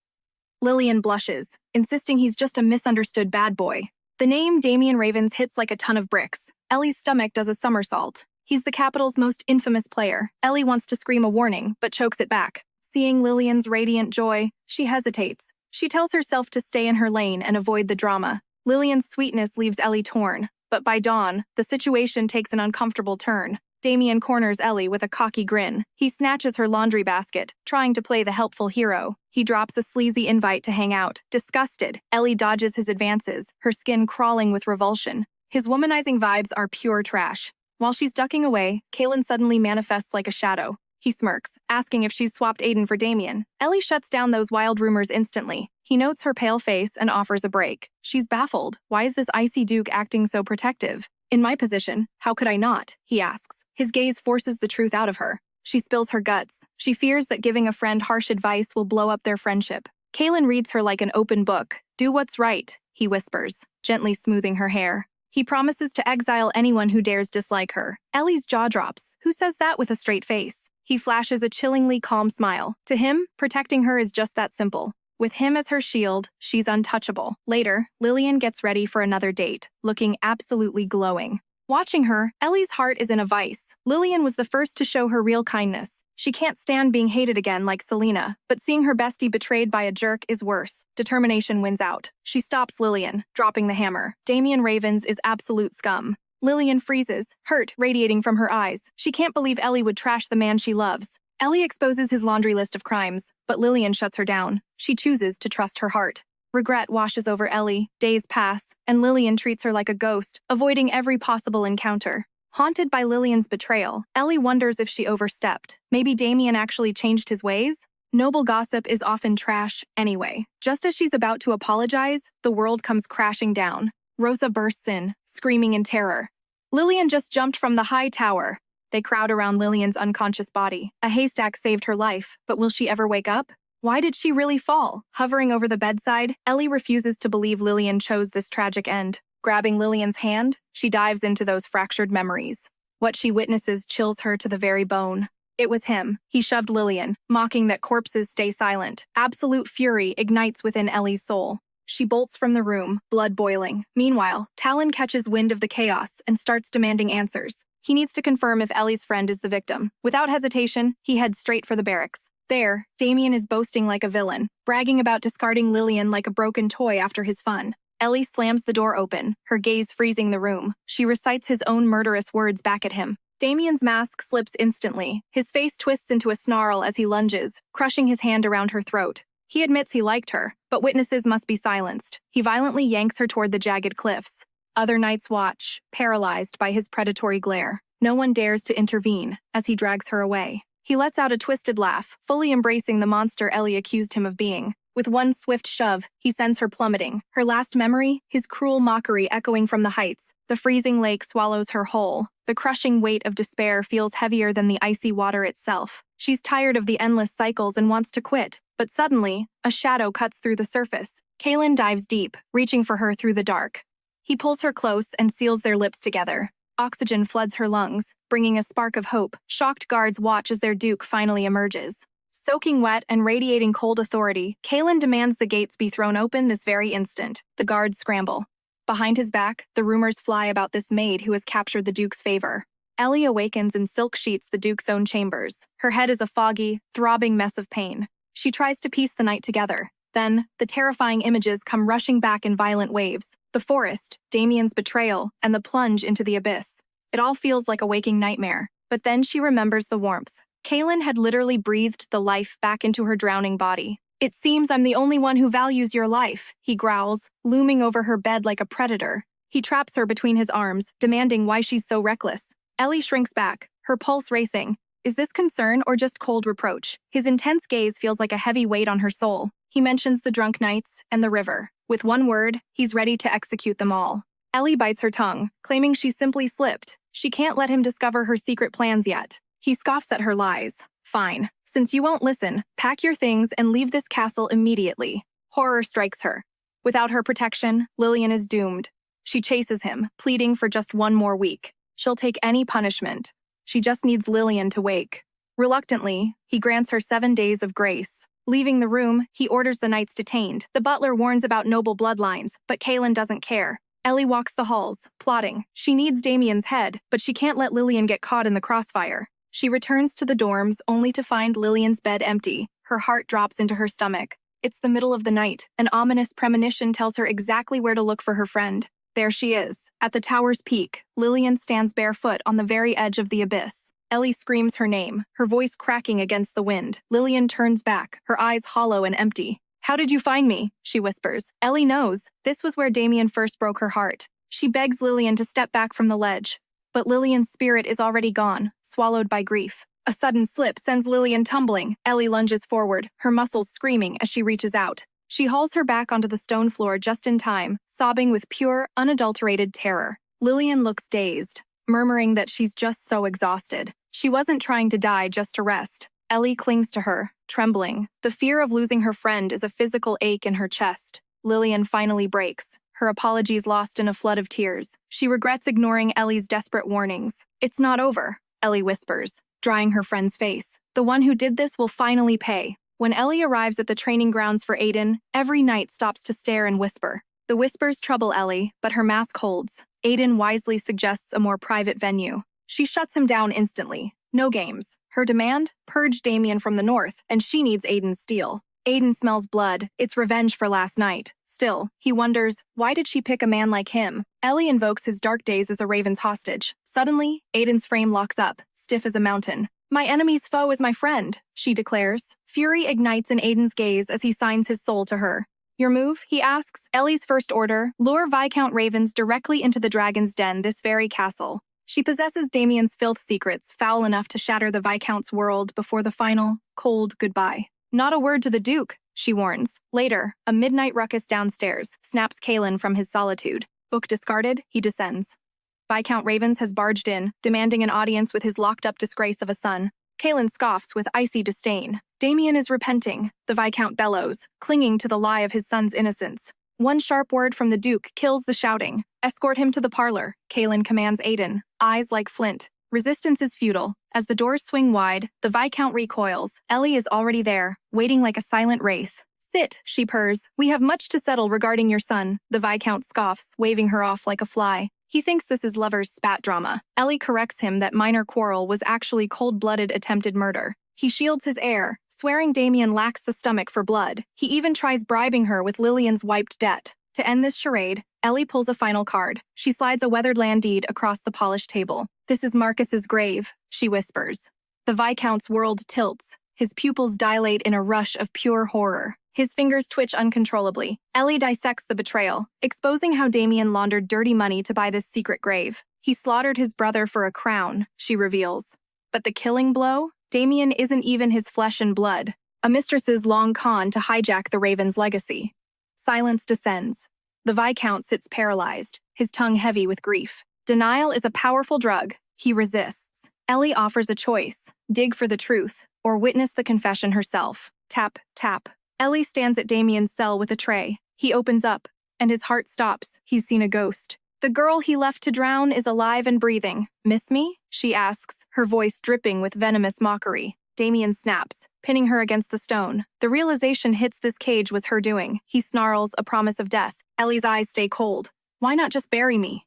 Lillian blushes, insisting he's just a misunderstood bad boy. The name Damian Ravens hits like a ton of bricks. Ellie's stomach does a somersault. He's the capital's most infamous player. Ellie wants to scream a warning, but chokes it back. Seeing Lillian's radiant joy, she hesitates. She tells herself to stay in her lane and avoid the drama. Lillian's sweetness leaves Ellie torn, but by dawn, the situation takes an uncomfortable turn. Damian corners Ellie with a cocky grin. He snatches her laundry basket, trying to play the helpful hero. He drops a sleazy invite to hang out. Disgusted, Ellie dodges his advances, her skin crawling with revulsion. His womanizing vibes are pure trash. While she's ducking away, Kaylin suddenly manifests like a shadow. He smirks, asking if she's swapped Aiden for Damian. Ellie shuts down those wild rumors instantly. He notes her pale face and offers a break. She's baffled. Why is this icy duke acting so protective? "In my position, how could I not?" he asks. His gaze forces the truth out of her. She spills her guts. She fears that giving a friend harsh advice will blow up their friendship. Kaylin reads her like an open book. "Do what's right," he whispers, gently smoothing her hair. He promises to exile anyone who dares dislike her. Ellie's jaw drops. Who says that with a straight face? He flashes a chillingly calm smile. To him, protecting her is just that simple. With him as her shield, she's untouchable. Later, Lillian gets ready for another date, looking absolutely glowing. Watching her, Ellie's heart is in a vice. Lillian was the first to show her real kindness. She can't stand being hated again like Selena, but seeing her bestie betrayed by a jerk is worse. Determination wins out. She stops Lillian, dropping the hammer. Damian Ravens is absolute scum. Lillian freezes, hurt radiating from her eyes. She can't believe Ellie would trash the man she loves. Ellie exposes his laundry list of crimes, but Lillian shuts her down. She chooses to trust her heart. Regret washes over Ellie, days pass, and Lillian treats her like a ghost, avoiding every possible encounter. Haunted by Lillian's betrayal, Ellie wonders if she overstepped. Maybe Damian actually changed his ways? Noble gossip is often trash anyway. Just as she's about to apologize, the world comes crashing down. Rosa bursts in, screaming in terror. Lillian just jumped from the high tower. They crowd around Lillian's unconscious body. A haystack saved her life, but will she ever wake up? Why did she really fall? Hovering over the bedside, Ellie refuses to believe Lillian chose this tragic end. Grabbing Lillian's hand, she dives into those fractured memories. What she witnesses chills her to the very bone. It was him. He shoved Lillian, mocking that corpses stay silent. Absolute fury ignites within Ellie's soul. She bolts from the room, blood boiling. Meanwhile, Talon catches wind of the chaos and starts demanding answers. He needs to confirm if Ellie's friend is the victim. Without hesitation, he heads straight for the barracks. There, Damian is boasting like a villain, bragging about discarding Lillian like a broken toy after his fun. Ellie slams the door open, her gaze freezing the room. She recites his own murderous words back at him. Damian's mask slips instantly. His face twists into a snarl as he lunges, crushing his hand around her throat. He admits he liked her, but witnesses must be silenced. He violently yanks her toward the jagged cliffs. Other knights watch, paralyzed by his predatory glare. No one dares to intervene as he drags her away. He lets out a twisted laugh, fully embracing the monster Ellie accused him of being. With one swift shove, he sends her plummeting. Her last memory, his cruel mockery echoing from the heights. The freezing lake swallows her whole. The crushing weight of despair feels heavier than the icy water itself. She's tired of the endless cycles and wants to quit. But suddenly, a shadow cuts through the surface. Kaylin dives deep, reaching for her through the dark. He pulls her close and seals their lips together. Oxygen floods her lungs, bringing a spark of hope. Shocked guards watch as their duke finally emerges. Soaking wet and radiating cold authority, Kaylin demands the gates be thrown open this very instant. The guards scramble. Behind his back, the rumors fly about this maid who has captured the duke's favor. Ellie awakens in silk sheets the duke's own chambers. Her head is a foggy, throbbing mess of pain. She tries to piece the night together. Then, the terrifying images come rushing back in violent waves. The forest, Damian's betrayal, and the plunge into the abyss. It all feels like a waking nightmare. But then she remembers the warmth. Kaylin had literally breathed the life back into her drowning body. "It seems I'm the only one who values your life," he growls, looming over her bed like a predator. He traps her between his arms, demanding why she's so reckless. Ellie shrinks back, her pulse racing. Is this concern or just cold reproach? His intense gaze feels like a heavy weight on her soul. He mentions the drunk nights and the river. With one word, he's ready to execute them all. Ellie bites her tongue, claiming she simply slipped. She can't let him discover her secret plans yet. He scoffs at her lies. "Fine. Since you won't listen, pack your things and leave this castle immediately." Horror strikes her. Without her protection, Lillian is doomed. She chases him, pleading for just one more week. She'll take any punishment. She just needs Lillian to wake. Reluctantly, he grants her 7 days of grace. Leaving the room, he orders the knights detained. The butler warns about noble bloodlines, but Kaylin doesn't care. Ellie walks the halls, plotting. She needs Damien's head, but she can't let Lillian get caught in the crossfire. She returns to the dorms only to find Lillian's bed empty. Her heart drops into her stomach. It's the middle of the night. An ominous premonition tells her exactly where to look for her friend. There she is. At the tower's peak, Lillian stands barefoot on the very edge of the abyss. Ellie screams her name, her voice cracking against the wind. Lillian turns back, her eyes hollow and empty. "How did you find me?" she whispers. Ellie knows. This was where Damien first broke her heart. She begs Lillian to step back from the ledge. But Lillian's spirit is already gone, swallowed by grief. A sudden slip sends Lillian tumbling. Ellie lunges forward, her muscles screaming as she reaches out. She hauls her back onto the stone floor just in time, sobbing with pure, unadulterated terror. Lillian looks dazed, murmuring that she's just so exhausted. She wasn't trying to die just to rest. Ellie clings to her, trembling. The fear of losing her friend is a physical ache in her chest. Lillian finally breaks, her apologies lost in a flood of tears. She regrets ignoring Ellie's desperate warnings. "It's not over," Ellie whispers, drying her friend's face. "The one who did this will finally pay." When Ellie arrives at the training grounds for Aiden, every knight stops to stare and whisper. The whispers trouble Ellie, but her mask holds. Aiden wisely suggests a more private venue. She shuts him down instantly. No games. Her demand? Purge Damien from the north, and she needs Aiden's steel. Aiden smells blood. It's revenge for last night. Still, he wonders, why did she pick a man like him? Ellie invokes his dark days as a raven's hostage. Suddenly, Aiden's frame locks up, stiff as a mountain. "My enemy's foe is my friend," she declares. Fury ignites in Aiden's gaze as he signs his soul to her. "Your move?" he asks. Ellie's first order: lure Viscount Ravens directly into the dragon's den, this very castle. She possesses Damien's filth secrets, foul enough to shatter the Viscount's world before the final, cold goodbye. "Not a word to the Duke," she warns. Later, a midnight ruckus downstairs snaps Kaylin from his solitude. Book discarded, he descends. Viscount Ravens has barged in, demanding an audience with his locked-up disgrace of a son. Kaylin scoffs with icy disdain. Damien is repenting, the Viscount bellows, clinging to the lie of his son's innocence. One sharp word from the Duke kills the shouting. "Escort him to the parlor," Kaylin commands Aiden, eyes like flint. Resistance is futile. As the doors swing wide, the Viscount recoils. Ellie is already there, waiting like a silent wraith. "Sit," she purrs. "We have much to settle regarding your son," the Viscount scoffs, waving her off like a fly. He thinks this is lover's spat drama. Ellie corrects him that minor quarrel was actually cold-blooded attempted murder. He shields his heir, swearing Damien lacks the stomach for blood. He even tries bribing her with Lillian's wiped debt. To end this charade, Ellie pulls a final card. She slides a weathered land deed across the polished table. "This is Marcus's grave," she whispers. The Viscount's world tilts. His pupils dilate in a rush of pure horror. His fingers twitch uncontrollably. Ellie dissects the betrayal, exposing how Damien laundered dirty money to buy this secret grave. He slaughtered his brother for a crown, she reveals. But the killing blow? Damien isn't even his flesh and blood. A mistress's long con to hijack the Raven's legacy. Silence descends. The Viscount sits paralyzed, his tongue heavy with grief. Denial is a powerful drug. He resists. Ellie offers a choice: dig for the truth, or witness the confession herself. Tap, tap. Ellie stands at Damien's cell with a tray. He opens up, and his heart stops. He's seen a ghost. The girl he left to drown is alive and breathing. "Miss me?" she asks, her voice dripping with venomous mockery. Damien snaps, pinning her against the stone. The realization hits this cage was her doing. He snarls a promise of death. Ellie's eyes stay cold. "Why not just bury me?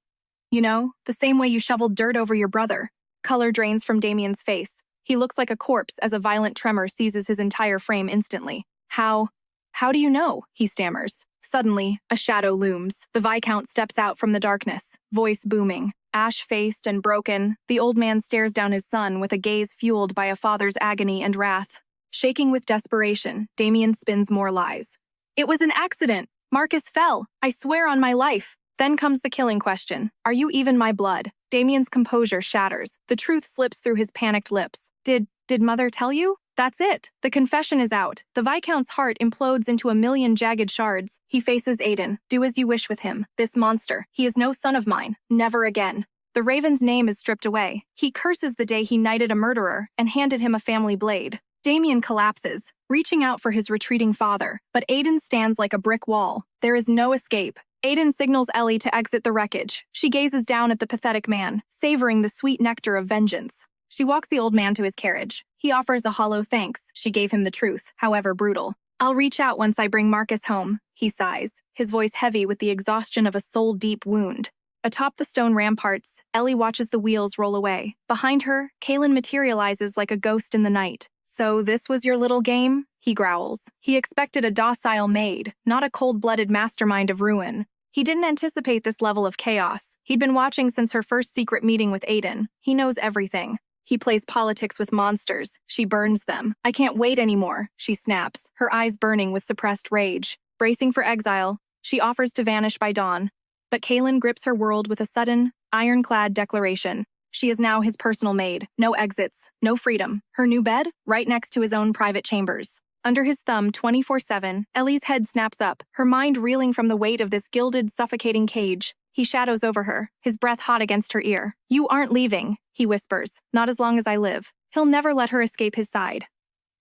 You know, the same way you shoveled dirt over your brother." Color drains from Damien's face. He looks like a corpse as a violent tremor seizes his entire frame instantly. How do you know?" he stammers. Suddenly, a shadow looms. The Viscount steps out from the darkness, voice booming. Ash-faced and broken, the old man stares down his son with a gaze fueled by a father's agony and wrath. Shaking with desperation, Damien spins more lies. "It was an accident. Marcus fell. I swear on my life." Then comes the killing question. "Are you even my blood?" Damien's composure shatters. The truth slips through his panicked lips. Did Mother tell you?" That's it. The confession is out. The Viscount's heart implodes into a million jagged shards. He faces Aiden. "Do as you wish with him. This monster. He is no son of mine. Never again." The Raven's name is stripped away. He curses the day he knighted a murderer and handed him a family blade. Damien collapses, reaching out for his retreating father, but Aiden stands like a brick wall. There is no escape. Aiden signals Ellie to exit the wreckage. She gazes down at the pathetic man, savoring the sweet nectar of vengeance. She walks the old man to his carriage. He offers a hollow thanks. She gave him the truth, however brutal. I'll reach out once I bring Marcus home, he sighs, his voice heavy with the exhaustion of a soul-deep wound. Atop the stone ramparts, Ellie watches the wheels roll away. Behind her, Kaylin materializes like a ghost in the night. So this was your little game? He growls. He expected a docile maid, not a cold-blooded mastermind of ruin. He didn't anticipate this level of chaos. He'd been watching since her first secret meeting with Aiden. He knows everything. He plays politics with monsters. She burns them. I can't wait anymore, she snaps, her eyes burning with suppressed rage. Bracing for exile, she offers to vanish by dawn. But Kaylin grips her world with a sudden, ironclad declaration. She is now his personal maid. No exits, no freedom. Her new bed, right next to his own private chambers. Under his thumb 24/7, Ellie's head snaps up, her mind reeling from the weight of this gilded, suffocating cage. He shadows over her, his breath hot against her ear. You aren't leaving, he whispers. Not as long as I live. He'll never let her escape his side.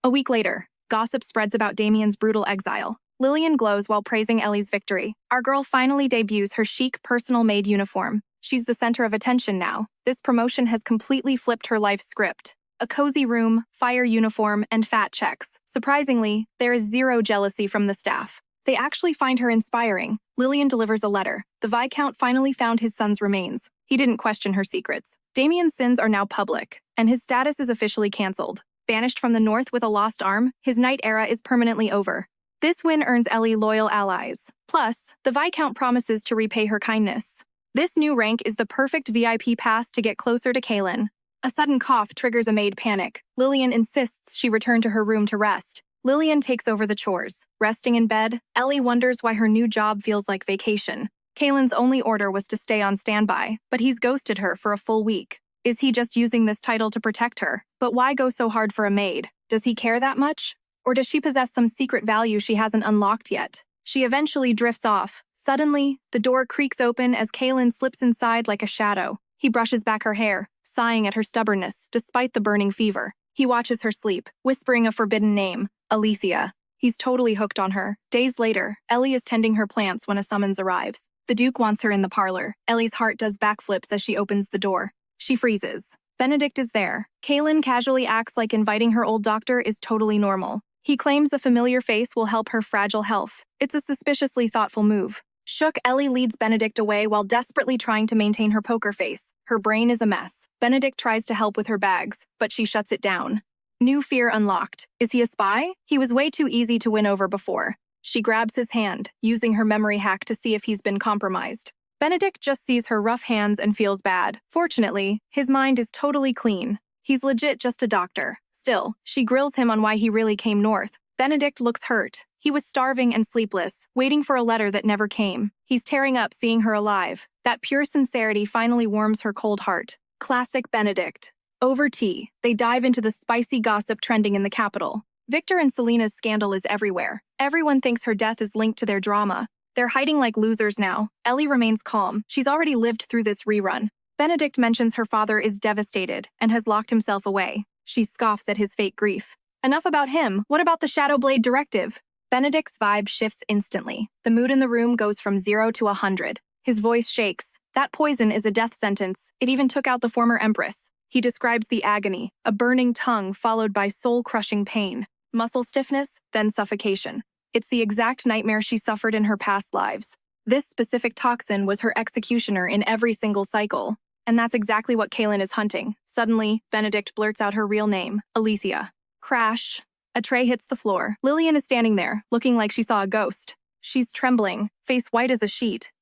A week later, gossip spreads about Damien's brutal exile. Lillian glows while praising Ellie's victory. Our girl finally debuts her chic personal maid uniform. She's the center of attention now. This promotion has completely flipped her life script. A cozy room, fire uniform, and fat checks. Surprisingly, there is zero jealousy from the staff. They actually find her inspiring. Lillian delivers a letter. The Viscount finally found his son's remains. He didn't question her secrets. Damien's sins are now public, and his status is officially cancelled. Banished from the north with a lost arm, his knight era is permanently over. This win earns Ellie loyal allies. Plus, the Viscount promises to repay her kindness. This new rank is the perfect VIP pass to get closer to Kaylin. A sudden cough triggers a maid panic. Lillian insists she return to her room to rest. Lillian takes over the chores. Resting in bed, Ellie wonders why her new job feels like vacation. Kaylin's only order was to stay on standby, but he's ghosted her for a full week. Is he just using this title to protect her? But why go so hard for a maid? Does he care that much? Or does she possess some secret value she hasn't unlocked yet? She eventually drifts off. Suddenly, the door creaks open as Kaylin slips inside like a shadow. He brushes back her hair, sighing at her stubbornness, despite the burning fever. He watches her sleep, whispering a forbidden name, Alethea. He's totally hooked on her. Days later, Ellie is tending her plants when a summons arrives. The Duke wants her in the parlor. Ellie's heart does backflips as she opens the door. She freezes. Benedict is there. Kaylin casually acts like inviting her old doctor is totally normal. He claims a familiar face will help her fragile health. It's a suspiciously thoughtful move. Shook, Ellie leads Benedict away while desperately trying to maintain her poker face. Her brain is a mess. Benedict tries to help with her bags, but she shuts it down. New fear unlocked. Is he a spy? He was way too easy to win over before. She grabs his hand, using her memory hack to see if he's been compromised. Benedict just sees her rough hands and feels bad. Fortunately, his mind is totally clean. He's legit just a doctor. Still, she grills him on why he really came north. Benedict looks hurt. He was starving and sleepless, waiting for a letter that never came. He's tearing up seeing her alive. That pure sincerity finally warms her cold heart. Classic Benedict. Over tea, they dive into the spicy gossip trending in the capital. Victor and Selena's scandal is everywhere. Everyone thinks her death is linked to their drama. They're hiding like losers now. Ellie remains calm. She's already lived through this rerun. Benedict mentions her father is devastated and has locked himself away. She scoffs at his fake grief. Enough about him. What about the Shadowblade directive? Benedict's vibe shifts instantly. The mood in the room goes from 0 to 100. His voice shakes. That poison is a death sentence. It even took out the former empress. He describes the agony, a burning tongue followed by soul-crushing pain, muscle stiffness, then suffocation. It's the exact nightmare she suffered in her past lives. This specific toxin was her executioner in every single cycle. And that's exactly what Kaylin is hunting. Suddenly, Benedict blurts out her real name, Alethea. Crash. A tray hits the floor. Lillian is standing there, looking like she saw a ghost. She's trembling, face white as a sheet.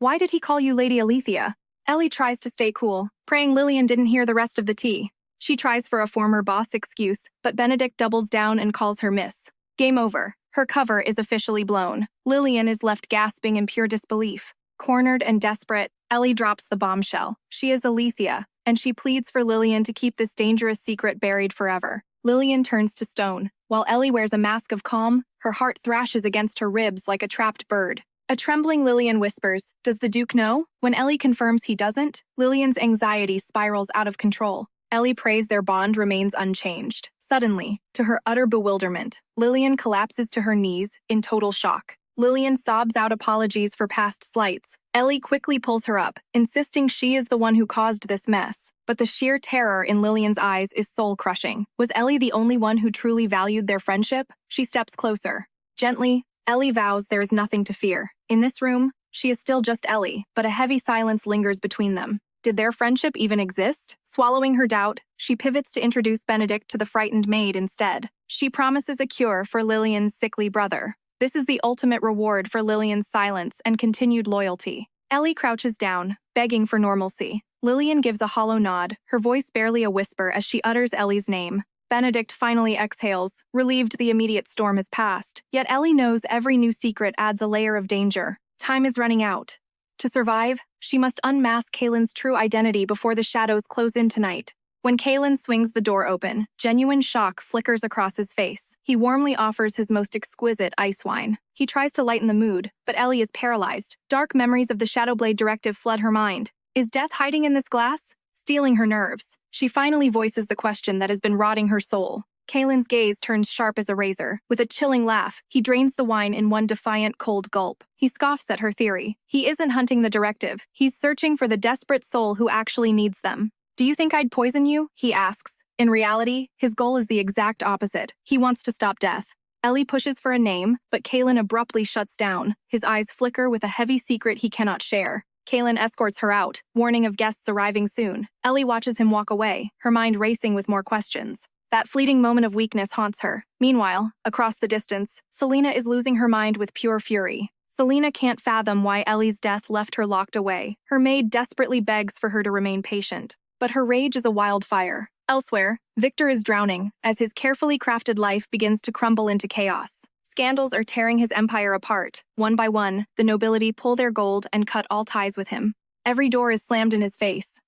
Why did he call you Lady Alethea? Ellie tries to stay cool, praying Lillian didn't hear the rest of the tea. She tries for a former boss excuse, but Benedict doubles down and calls her Miss. Game over. Her cover is officially blown. Lillian is left gasping in pure disbelief. Cornered and desperate, Ellie drops the bombshell. She is Alethea, and she pleads for Lillian to keep this dangerous secret buried forever. Lillian turns to stone. While Ellie wears a mask of calm, her heart thrashes against her ribs like a trapped bird. A trembling Lillian whispers, "Does the Duke know?" When Ellie confirms he doesn't, Lillian's anxiety spirals out of control. Ellie prays their bond remains unchanged. Suddenly, to her utter bewilderment, Lillian collapses to her knees in total shock. Lillian sobs out apologies for past slights. Ellie quickly pulls her up, insisting she is the one who caused this mess. But the sheer terror in Lillian's eyes is soul-crushing. Was Ellie the only one who truly valued their friendship? She steps closer. Gently, Ellie vows there is nothing to fear. In this room, she is still just Ellie, but a heavy silence lingers between them. Did their friendship even exist? Swallowing her doubt, she pivots to introduce Benedict to the frightened maid instead. She promises a cure for Lillian's sickly brother. This is the ultimate reward for Lillian's silence and continued loyalty. Ellie crouches down, begging for normalcy. Lillian gives a hollow nod, her voice barely a whisper as she utters Ellie's name. Benedict finally exhales, relieved the immediate storm has passed. Yet Ellie knows every new secret adds a layer of danger. Time is running out. To survive, she must unmask Kaylin's true identity before the shadows close in tonight. When Kaylin swings the door open, genuine shock flickers across his face. He warmly offers his most exquisite ice wine. He tries to lighten the mood, but Ellie is paralyzed. Dark memories of the Shadowblade directive flood her mind. Is death hiding in this glass? Stealing her nerves. She finally voices the question that has been rotting her soul. Kaylin's gaze turns sharp as a razor. With a chilling laugh, he drains the wine in one defiant, cold gulp. He scoffs at her theory. He isn't hunting the directive. He's searching for the desperate soul who actually needs them. Do you think I'd poison you? He asks. In reality, his goal is the exact opposite. He wants to stop death. Ellie pushes for a name, but Kaylin abruptly shuts down. His eyes flicker with a heavy secret he cannot share. Kaylin escorts her out, warning of guests arriving soon. Ellie watches him walk away, her mind racing with more questions. That fleeting moment of weakness haunts her. Meanwhile, across the distance, Selena is losing her mind with pure fury. Selena can't fathom why Ellie's death left her locked away. Her maid desperately begs for her to remain patient. But her rage is a wildfire. Elsewhere, Victor is drowning, as his carefully crafted life begins to crumble into chaos. Scandals are tearing his empire apart. One by one, the nobility pull their gold and cut all ties with him. Every door is slammed in his face.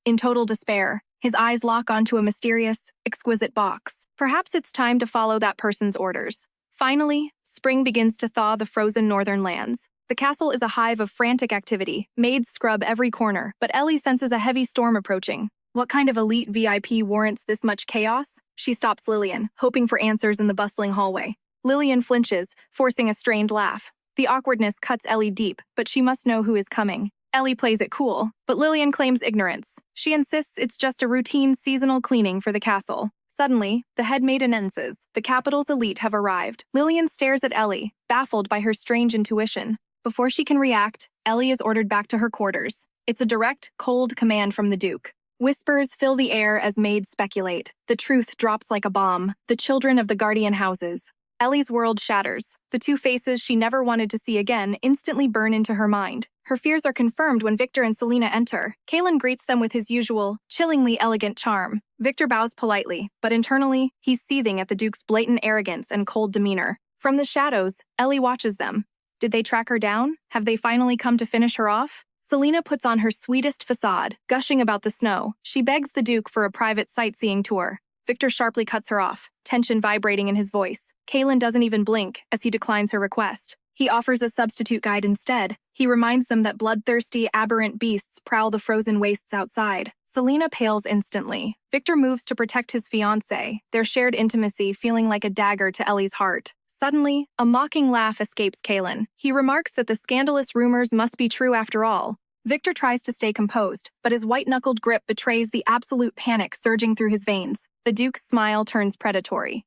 In total despair, his eyes lock onto a mysterious, exquisite box. Perhaps it's time to follow that person's orders. Finally, spring begins to thaw the frozen northern lands. The castle is a hive of frantic activity. Maids scrub every corner, but Ellie senses a heavy storm approaching. What kind of elite VIP warrants this much chaos? She stops Lillian, hoping for answers in the bustling hallway. Lillian flinches, forcing a strained laugh. The awkwardness cuts Ellie deep, but she must know who is coming. Ellie plays it cool, but Lillian claims ignorance. She insists it's just a routine seasonal cleaning for the castle. Suddenly, the head maid announces, the capital's elite have arrived. Lillian stares at Ellie, baffled by her strange intuition. Before she can react, Ellie is ordered back to her quarters. It's a direct, cold command from the Duke. Whispers fill the air as maids speculate. The truth drops like a bomb. The children of the guardian houses. Ellie's world shatters. The two faces she never wanted to see again instantly burn into her mind. Her fears are confirmed when Victor and Selena enter. Kaylin greets them with his usual, chillingly elegant charm. Victor bows politely, but internally, he's seething at the Duke's blatant arrogance and cold demeanor. From the shadows, Ellie watches them. Did they track her down? Have they finally come to finish her off? Selena puts on her sweetest facade, gushing about the snow. She begs the Duke for a private sightseeing tour. Victor sharply cuts her off, tension vibrating in his voice. Kaylin doesn't even blink as he declines her request. He offers a substitute guide instead. He reminds them that bloodthirsty, aberrant beasts prowl the frozen wastes outside. Selena pales instantly. Victor moves to protect his fiancée, their shared intimacy feeling like a dagger to Ellie's heart. Suddenly, a mocking laugh escapes Kaylin. He remarks that the scandalous rumors must be true after all. Victor tries to stay composed, but his white-knuckled grip betrays the absolute panic surging through his veins. The Duke's smile turns predatory.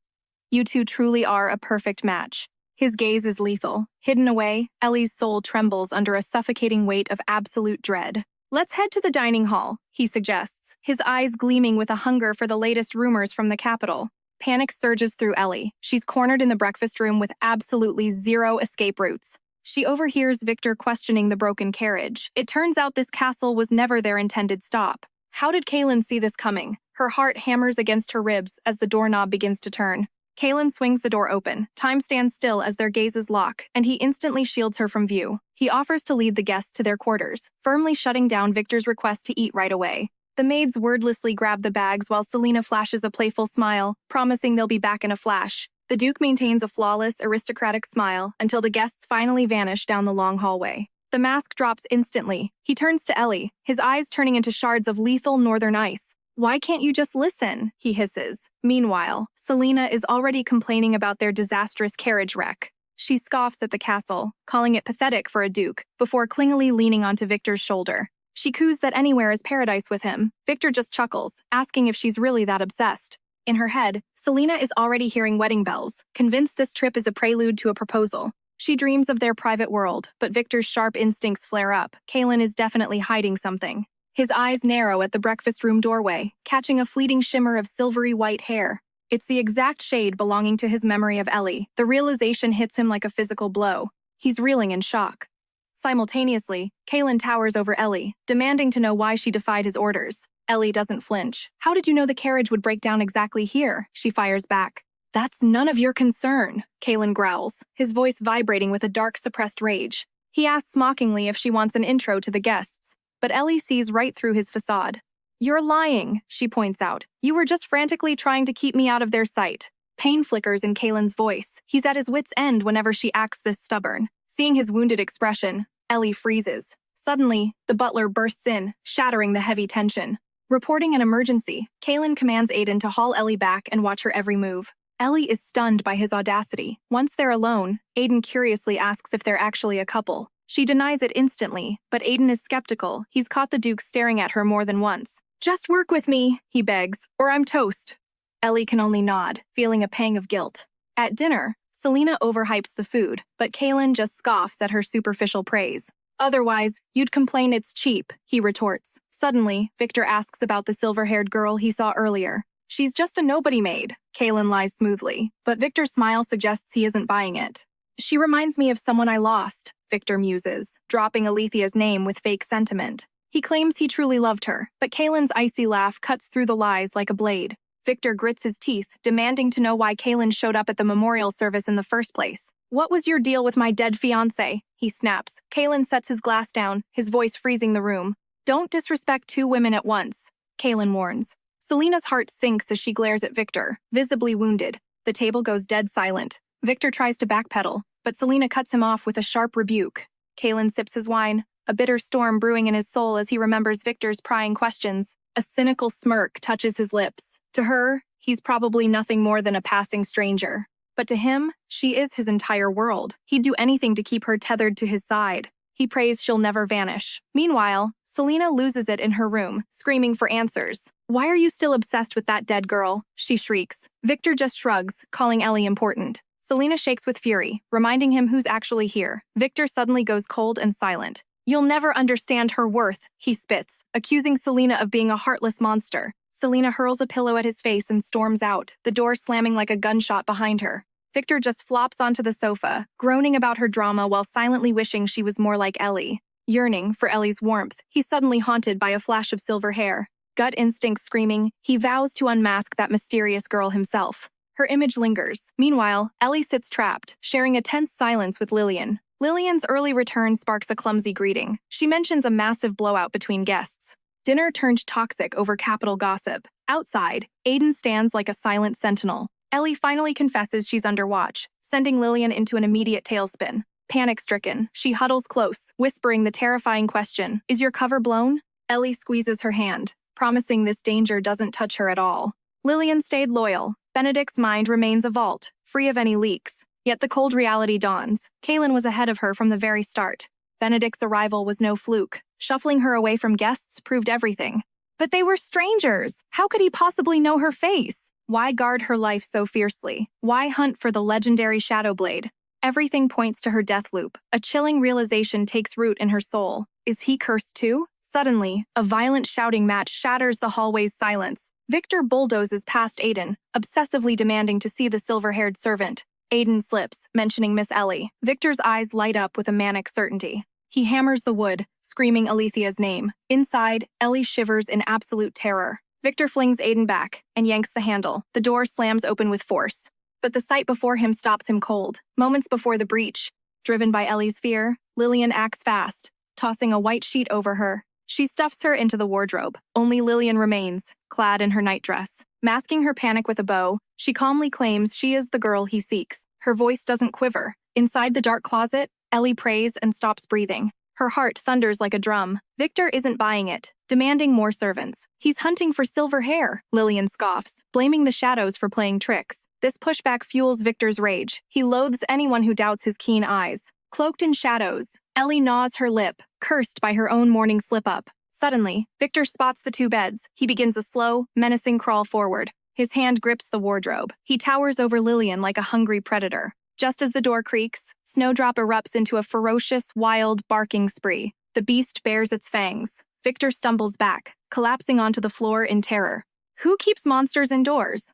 You two truly are a perfect match. His gaze is lethal. Hidden away, Ellie's soul trembles under a suffocating weight of absolute dread. Let's head to the dining hall, he suggests, his eyes gleaming with a hunger for the latest rumors from the capital. Panic surges through Ellie. She's cornered in the breakfast room with absolutely zero escape routes. She overhears Victor questioning the broken carriage. It turns out this castle was never their intended stop. How did Kaylin see this coming? Her heart hammers against her ribs as the doorknob begins to turn. Kaylin swings the door open. Time stands still as their gazes lock, and he instantly shields her from view. He offers to lead the guests to their quarters, firmly shutting down Victor's request to eat right away. The maids wordlessly grab the bags while Selena flashes a playful smile, promising they'll be back in a flash. The Duke maintains a flawless, aristocratic smile until the guests finally vanish down the long hallway. The mask drops instantly. He turns to Ellie, his eyes turning into shards of lethal northern ice. Why can't you just listen? He hisses. Meanwhile, Selena is already complaining about their disastrous carriage wreck. She scoffs at the castle, calling it pathetic for a duke, before clingily leaning onto Victor's shoulder. She coos that anywhere is paradise with him. Victor just chuckles, asking if she's really that obsessed. In her head, Selena is already hearing wedding bells, convinced this trip is a prelude to a proposal. She dreams of their private world, but Victor's sharp instincts flare up. Kalen is definitely hiding something. His eyes narrow at the breakfast room doorway, catching a fleeting shimmer of silvery white hair. It's the exact shade belonging to his memory of Ellie. The realization hits him like a physical blow. He's reeling in shock. Simultaneously, Kalen towers over Ellie, demanding to know why she defied his orders. Ellie doesn't flinch. "How did you know the carriage would break down exactly here?" she fires back. "That's none of your concern," Kalen growls, his voice vibrating with a dark, suppressed rage. He asks mockingly if she wants an intro to the guests, but Ellie sees right through his facade. "You're lying," she points out. "You were just frantically trying to keep me out of their sight." Pain flickers in Kalen's voice. He's at his wit's end whenever she acts this stubborn. Seeing his wounded expression, Ellie freezes. Suddenly, the butler bursts in, shattering the heavy tension. Reporting an emergency, Kalen commands Aiden to haul Ellie back and watch her every move. Ellie is stunned by his audacity. Once they're alone, Aiden curiously asks if they're actually a couple. She denies it instantly, but Aiden is skeptical. He's caught the Duke staring at her more than once. "Just work with me," he begs, "or I'm toast." Ellie can only nod, feeling a pang of guilt. At dinner, Selena overhypes the food, but Kalen just scoffs at her superficial praise. "Otherwise, you'd complain it's cheap," he retorts. Suddenly, Victor asks about the silver-haired girl he saw earlier. "She's just a nobody maid," Kalen lies smoothly, but Victor's smile suggests he isn't buying it. "She reminds me of someone I lost," Victor muses, dropping Alethia's name with fake sentiment. He claims he truly loved her, but Kalen's icy laugh cuts through the lies like a blade. Victor grits his teeth, demanding to know why Kalen showed up at the memorial service in the first place. "What was your deal with my dead fiancé?" he snaps. Kalen sets his glass down, his voice freezing the room. "Don't disrespect two women at once," Kalen warns. Selena's heart sinks as she glares at Victor, visibly wounded. The table goes dead silent. Victor tries to backpedal, but Selena cuts him off with a sharp rebuke. Kalen sips his wine, a bitter storm brewing in his soul as he remembers Victor's prying questions. A cynical smirk touches his lips. To her, he's probably nothing more than a passing stranger. But to him, she is his entire world. He'd do anything to keep her tethered to his side. He prays she'll never vanish. Meanwhile, Selena loses it in her room, screaming for answers. "Why are you still obsessed with that dead girl?" she shrieks. Victor just shrugs, calling Ellie important. Selena shakes with fury, reminding him who's actually here. Victor suddenly goes cold and silent. "You'll never understand her worth," he spits, accusing Selena of being a heartless monster. Selena hurls a pillow at his face and storms out, the door slamming like a gunshot behind her. Victor just flops onto the sofa, groaning about her drama while silently wishing she was more like Ellie. Yearning for Ellie's warmth, he's suddenly haunted by a flash of silver hair. Gut instinct screaming, he vows to unmask that mysterious girl himself. Her image lingers. Meanwhile, Ellie sits trapped, sharing a tense silence with Lillian. Lillian's early return sparks a clumsy greeting. She mentions a massive blowout between guests. Dinner turned toxic over capital gossip. Outside, Aiden stands like a silent sentinel. Ellie finally confesses she's under watch, sending Lillian into an immediate tailspin. Panic-stricken, she huddles close, whispering the terrifying question, "Is your cover blown?" Ellie squeezes her hand, promising this danger doesn't touch her at all. Lillian stayed loyal. Benedict's mind remains a vault, free of any leaks. Yet the cold reality dawns. Kalen was ahead of her from the very start. Benedict's arrival was no fluke. Shuffling her away from guests proved everything. But they were strangers. How could he possibly know her face? Why guard her life so fiercely? Why hunt for the legendary Shadow Blade? Everything points to her death loop. A chilling realization takes root in her soul. Is he cursed too? Suddenly, a violent shouting match shatters the hallway's silence. Victor bulldozes past Aiden, obsessively demanding to see the silver-haired servant. Aiden slips, mentioning Miss Ellie. Victor's eyes light up with a manic certainty. He hammers the wood, screaming Alethia's name. Inside, Ellie shivers in absolute terror. Victor flings Aiden back and yanks the handle. The door slams open with force. But the sight before him stops him cold. Moments before the breach, driven by Ellie's fear, Lillian acts fast, tossing a white sheet over her. She stuffs her into the wardrobe. Only Lillian remains, clad in her nightdress. Masking her panic with a bow, she calmly claims she is the girl he seeks. Her voice doesn't quiver. Inside the dark closet, Ellie prays and stops breathing. Her heart thunders like a drum. Victor isn't buying it, demanding more servants. He's hunting for silver hair, Lillian scoffs, blaming the shadows for playing tricks. This pushback fuels Victor's rage. He loathes anyone who doubts his keen eyes. Cloaked in shadows, Ellie gnaws her lip, cursed by her own morning slip-up. Suddenly, Victor spots the two beds. He begins a slow, menacing crawl forward. His hand grips the wardrobe. He towers over Lillian like a hungry predator. Just as the door creaks, Snowdrop erupts into a ferocious, wild, barking spree. The beast bares its fangs. Victor stumbles back, collapsing onto the floor in terror. Who keeps monsters indoors?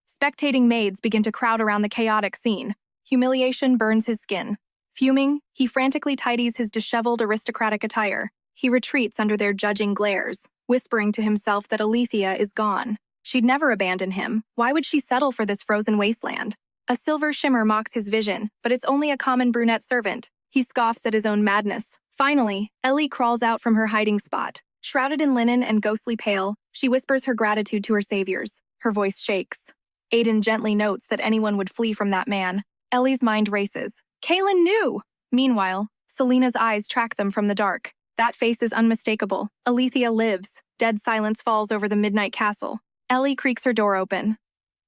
Spectating maids begin to crowd around the chaotic scene. Humiliation burns his skin. Fuming, he frantically tidies his disheveled aristocratic attire. He retreats under their judging glares, whispering to himself that Alethea is gone. She'd never abandon him. Why would she settle for this frozen wasteland? A silver shimmer mocks his vision, but it's only a common brunette servant. He scoffs at his own madness. Finally, Ellie crawls out from her hiding spot. Shrouded in linen and ghostly pale, she whispers her gratitude to her saviors. Her voice shakes. Aiden gently notes that anyone would flee from that man. Ellie's mind races. Kaylin knew! Meanwhile, Selena's eyes track them from the dark. That face is unmistakable. Alethea lives. Dead silence falls over the midnight castle. Ellie creaks her door open.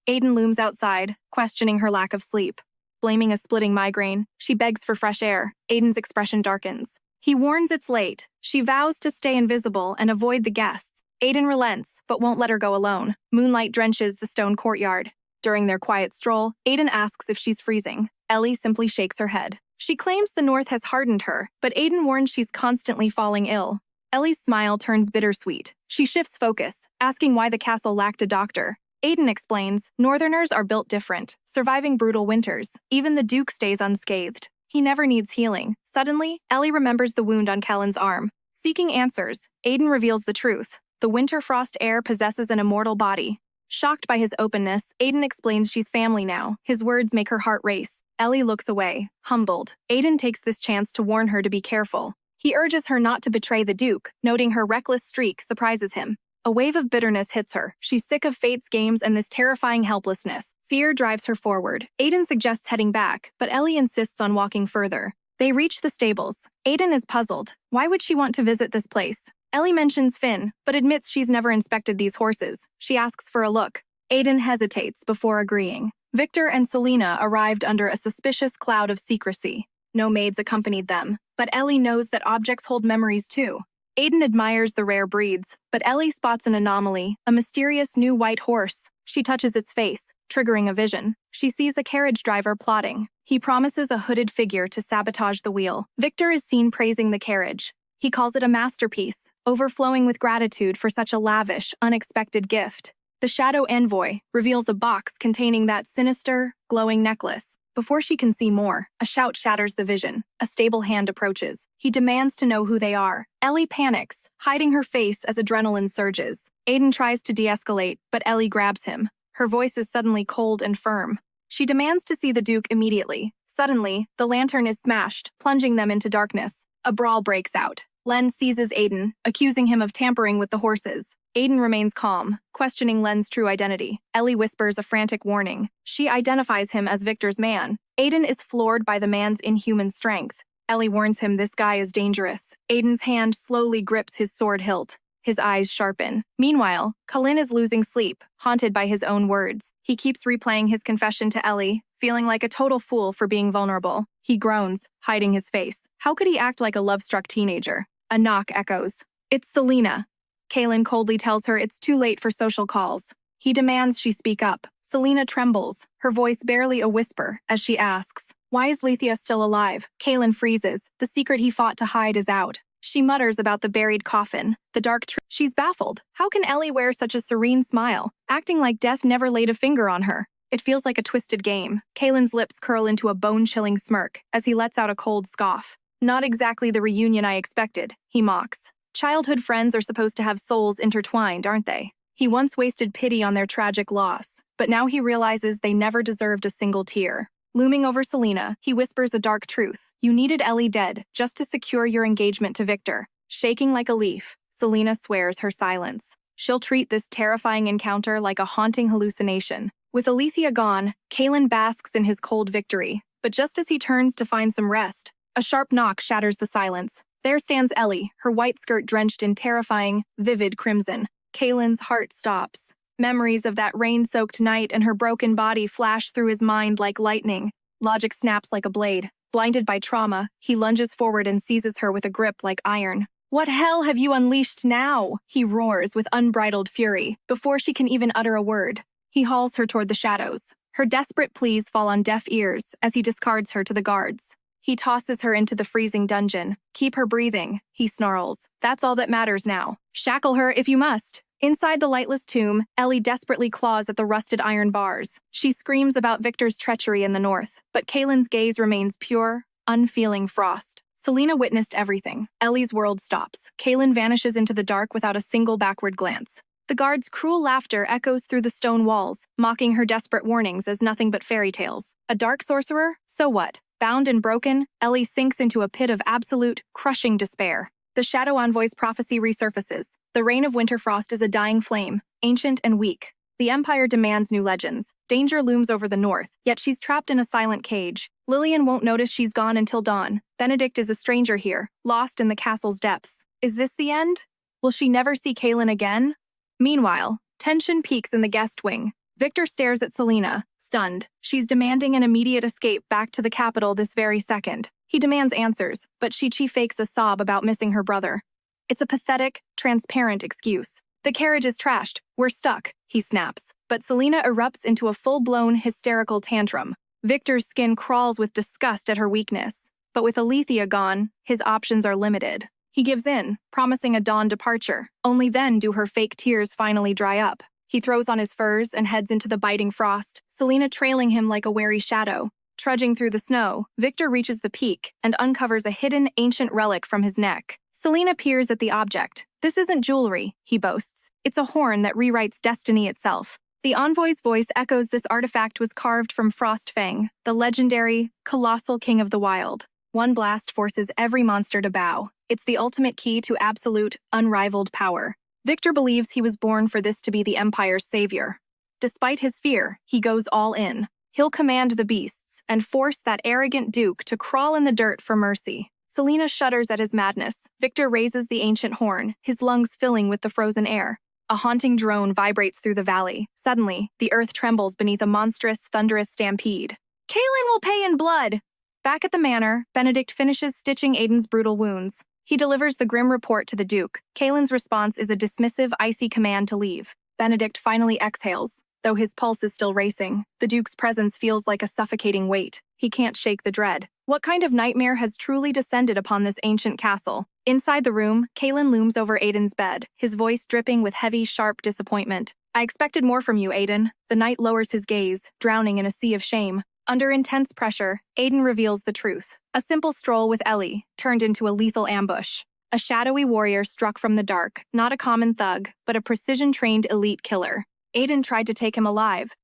Aiden looms outside, questioning her lack of sleep. Blaming a splitting migraine, she begs for fresh air. Aiden's expression darkens. He warns it's late. She vows to stay invisible and avoid the guests. Aiden relents, but won't let her go alone. Moonlight drenches the stone courtyard. During their quiet stroll, Aiden asks if she's freezing. Ellie simply shakes her head. She claims the north has hardened her, but Aiden warns she's constantly falling ill. Ellie's smile turns bittersweet. She shifts focus, asking why the castle lacked a doctor. Aiden explains, Northerners are built different, surviving brutal winters. Even the Duke stays unscathed. He never needs healing. Suddenly, Ellie remembers the wound on Kellen's arm. Seeking answers, Aiden reveals the truth. The winter frost heir possesses an immortal body. Shocked by his openness, Aiden explains she's family now. His words make her heart race. Ellie looks away, humbled. Aiden takes this chance to warn her to be careful. He urges her not to betray the Duke, noting her reckless streak surprises him. A wave of bitterness hits her. She's sick of fate's games and this terrifying helplessness. Fear drives her forward. Aiden suggests heading back, but Ellie insists on walking further. They reach the stables. Aiden is puzzled. Why would she want to visit this place? Ellie mentions Finn, but admits she's never inspected these horses. She asks for a look. Aiden hesitates before agreeing. Victor and Selena arrived under a suspicious cloud of secrecy. No maids accompanied them, but Ellie knows that objects hold memories too. Aiden admires the rare breeds, but Ellie spots an anomaly, a mysterious new white horse. She touches its face, triggering a vision. She sees a carriage driver plotting. He promises a hooded figure to sabotage the wheel. Victor is seen praising the carriage. He calls it a masterpiece, overflowing with gratitude for such a lavish, unexpected gift. The Shadow Envoy reveals a box containing that sinister, glowing necklace. Before she can see more, a shout shatters the vision. A stable hand approaches. He demands to know who they are. Ellie panics, hiding her face as adrenaline surges. Aiden tries to de-escalate, but Ellie grabs him. Her voice is suddenly cold and firm. She demands to see the Duke immediately. Suddenly, the lantern is smashed, plunging them into darkness. A brawl breaks out. Len seizes Aiden, accusing him of tampering with the horses. Aiden remains calm, questioning Len's true identity. Ellie whispers a frantic warning. She identifies him as Victor's man. Aiden is floored by the man's inhuman strength. Ellie warns him this guy is dangerous. Aiden's hand slowly grips his sword hilt. His eyes sharpen. Meanwhile, Cullen is losing sleep, haunted by his own words. He keeps replaying his confession to Ellie, feeling like a total fool for being vulnerable. He groans, hiding his face. How could he act like a love-struck teenager? A knock echoes. It's Selena. Kaylin coldly tells her it's too late for social calls. He demands she speak up. Selena trembles, her voice barely a whisper, as she asks, why is Lethea still alive? Kaylin freezes. The secret he fought to hide is out. She mutters about the buried coffin, the dark truth. She's baffled. How can Ellie wear such a serene smile, acting like death never laid a finger on her? It feels like a twisted game. Kaylin's lips curl into a bone-chilling smirk as he lets out a cold scoff. Not exactly the reunion I expected, he mocks. Childhood friends are supposed to have souls intertwined, aren't they? He once wasted pity on their tragic loss, but now he realizes they never deserved a single tear. Looming over Selena, he whispers a dark truth. You needed Ellie dead, just to secure your engagement to Victor. Shaking like a leaf, Selena swears her silence. She'll treat this terrifying encounter like a haunting hallucination. With Alethea gone, Kaylin basks in his cold victory. But just as he turns to find some rest, a sharp knock shatters the silence. There stands Ellie, her white skirt drenched in terrifying, vivid crimson. Kaylin's heart stops. Memories of that rain-soaked night and her broken body flash through his mind like lightning. Logic snaps like a blade. Blinded by trauma, he lunges forward and seizes her with a grip like iron. "What hell have you unleashed now?" he roars with unbridled fury. Before she can even utter a word, he hauls her toward the shadows. Her desperate pleas fall on deaf ears as he discards her to the guards. He tosses her into the freezing dungeon. "Keep her breathing," he snarls. "That's all that matters now. Shackle her if you must." Inside the lightless tomb, Ellie desperately claws at the rusted iron bars. She screams about Victor's treachery in the north, but Kaylin's gaze remains pure, unfeeling frost. Selena witnessed everything. Ellie's world stops. Kaylin vanishes into the dark without a single backward glance. The guard's cruel laughter echoes through the stone walls, mocking her desperate warnings as nothing but fairy tales. A dark sorcerer? So what? Bound and broken, Ellie sinks into a pit of absolute, crushing despair. The Shadow Envoy's prophecy resurfaces. The reign of Winterfrost is a dying flame, ancient and weak. The Empire demands new legends. Danger looms over the north, yet she's trapped in a silent cage. Lillian won't notice she's gone until dawn. Benedict is a stranger here, lost in the castle's depths. Is this the end? Will she never see Kaylin again? Meanwhile, tension peaks in the guest wing. Victor stares at Selena, stunned. She's demanding an immediate escape back to the capital this very second. He demands answers, but she fakes a sob about missing her brother. It's a pathetic, transparent excuse. "The carriage is trashed. We're stuck," he snaps. But Selena erupts into a full-blown, hysterical tantrum. Victor's skin crawls with disgust at her weakness. But with Alethea gone, his options are limited. He gives in, promising a dawn departure. Only then do her fake tears finally dry up. He throws on his furs and heads into the biting frost, Selena trailing him like a wary shadow. Trudging through the snow, Victor reaches the peak and uncovers a hidden ancient relic from his neck. Selena peers at the object. "This isn't jewelry," he boasts. "It's a horn that rewrites destiny itself." The envoy's voice echoes this artifact was carved from Frostfang, the legendary, colossal king of the wild. One blast forces every monster to bow. It's the ultimate key to absolute, unrivaled power. Victor believes he was born for this to be the Empire's savior. Despite his fear, he goes all in. He'll command the beasts and force that arrogant duke to crawl in the dirt for mercy. Selena shudders at his madness. Victor raises the ancient horn, his lungs filling with the frozen air. A haunting drone vibrates through the valley. Suddenly, the earth trembles beneath a monstrous, thunderous stampede. "Kaylin will pay in blood!" Back at the manor, Benedict finishes stitching Aiden's brutal wounds. He delivers the grim report to the Duke. Kaylin's response is a dismissive, icy command to leave. Benedict finally exhales. Though his pulse is still racing, the Duke's presence feels like a suffocating weight. He can't shake the dread. What kind of nightmare has truly descended upon this ancient castle? Inside the room, Kaylin looms over Aiden's bed, his voice dripping with heavy, sharp disappointment. "I expected more from you, Aiden." The knight lowers his gaze, drowning in a sea of shame. Under intense pressure, Aiden reveals the truth. A simple stroll with Ellie turned into a lethal ambush. A shadowy warrior struck from the dark, not a common thug, but a precision-trained elite killer. Aiden tried to take him alive,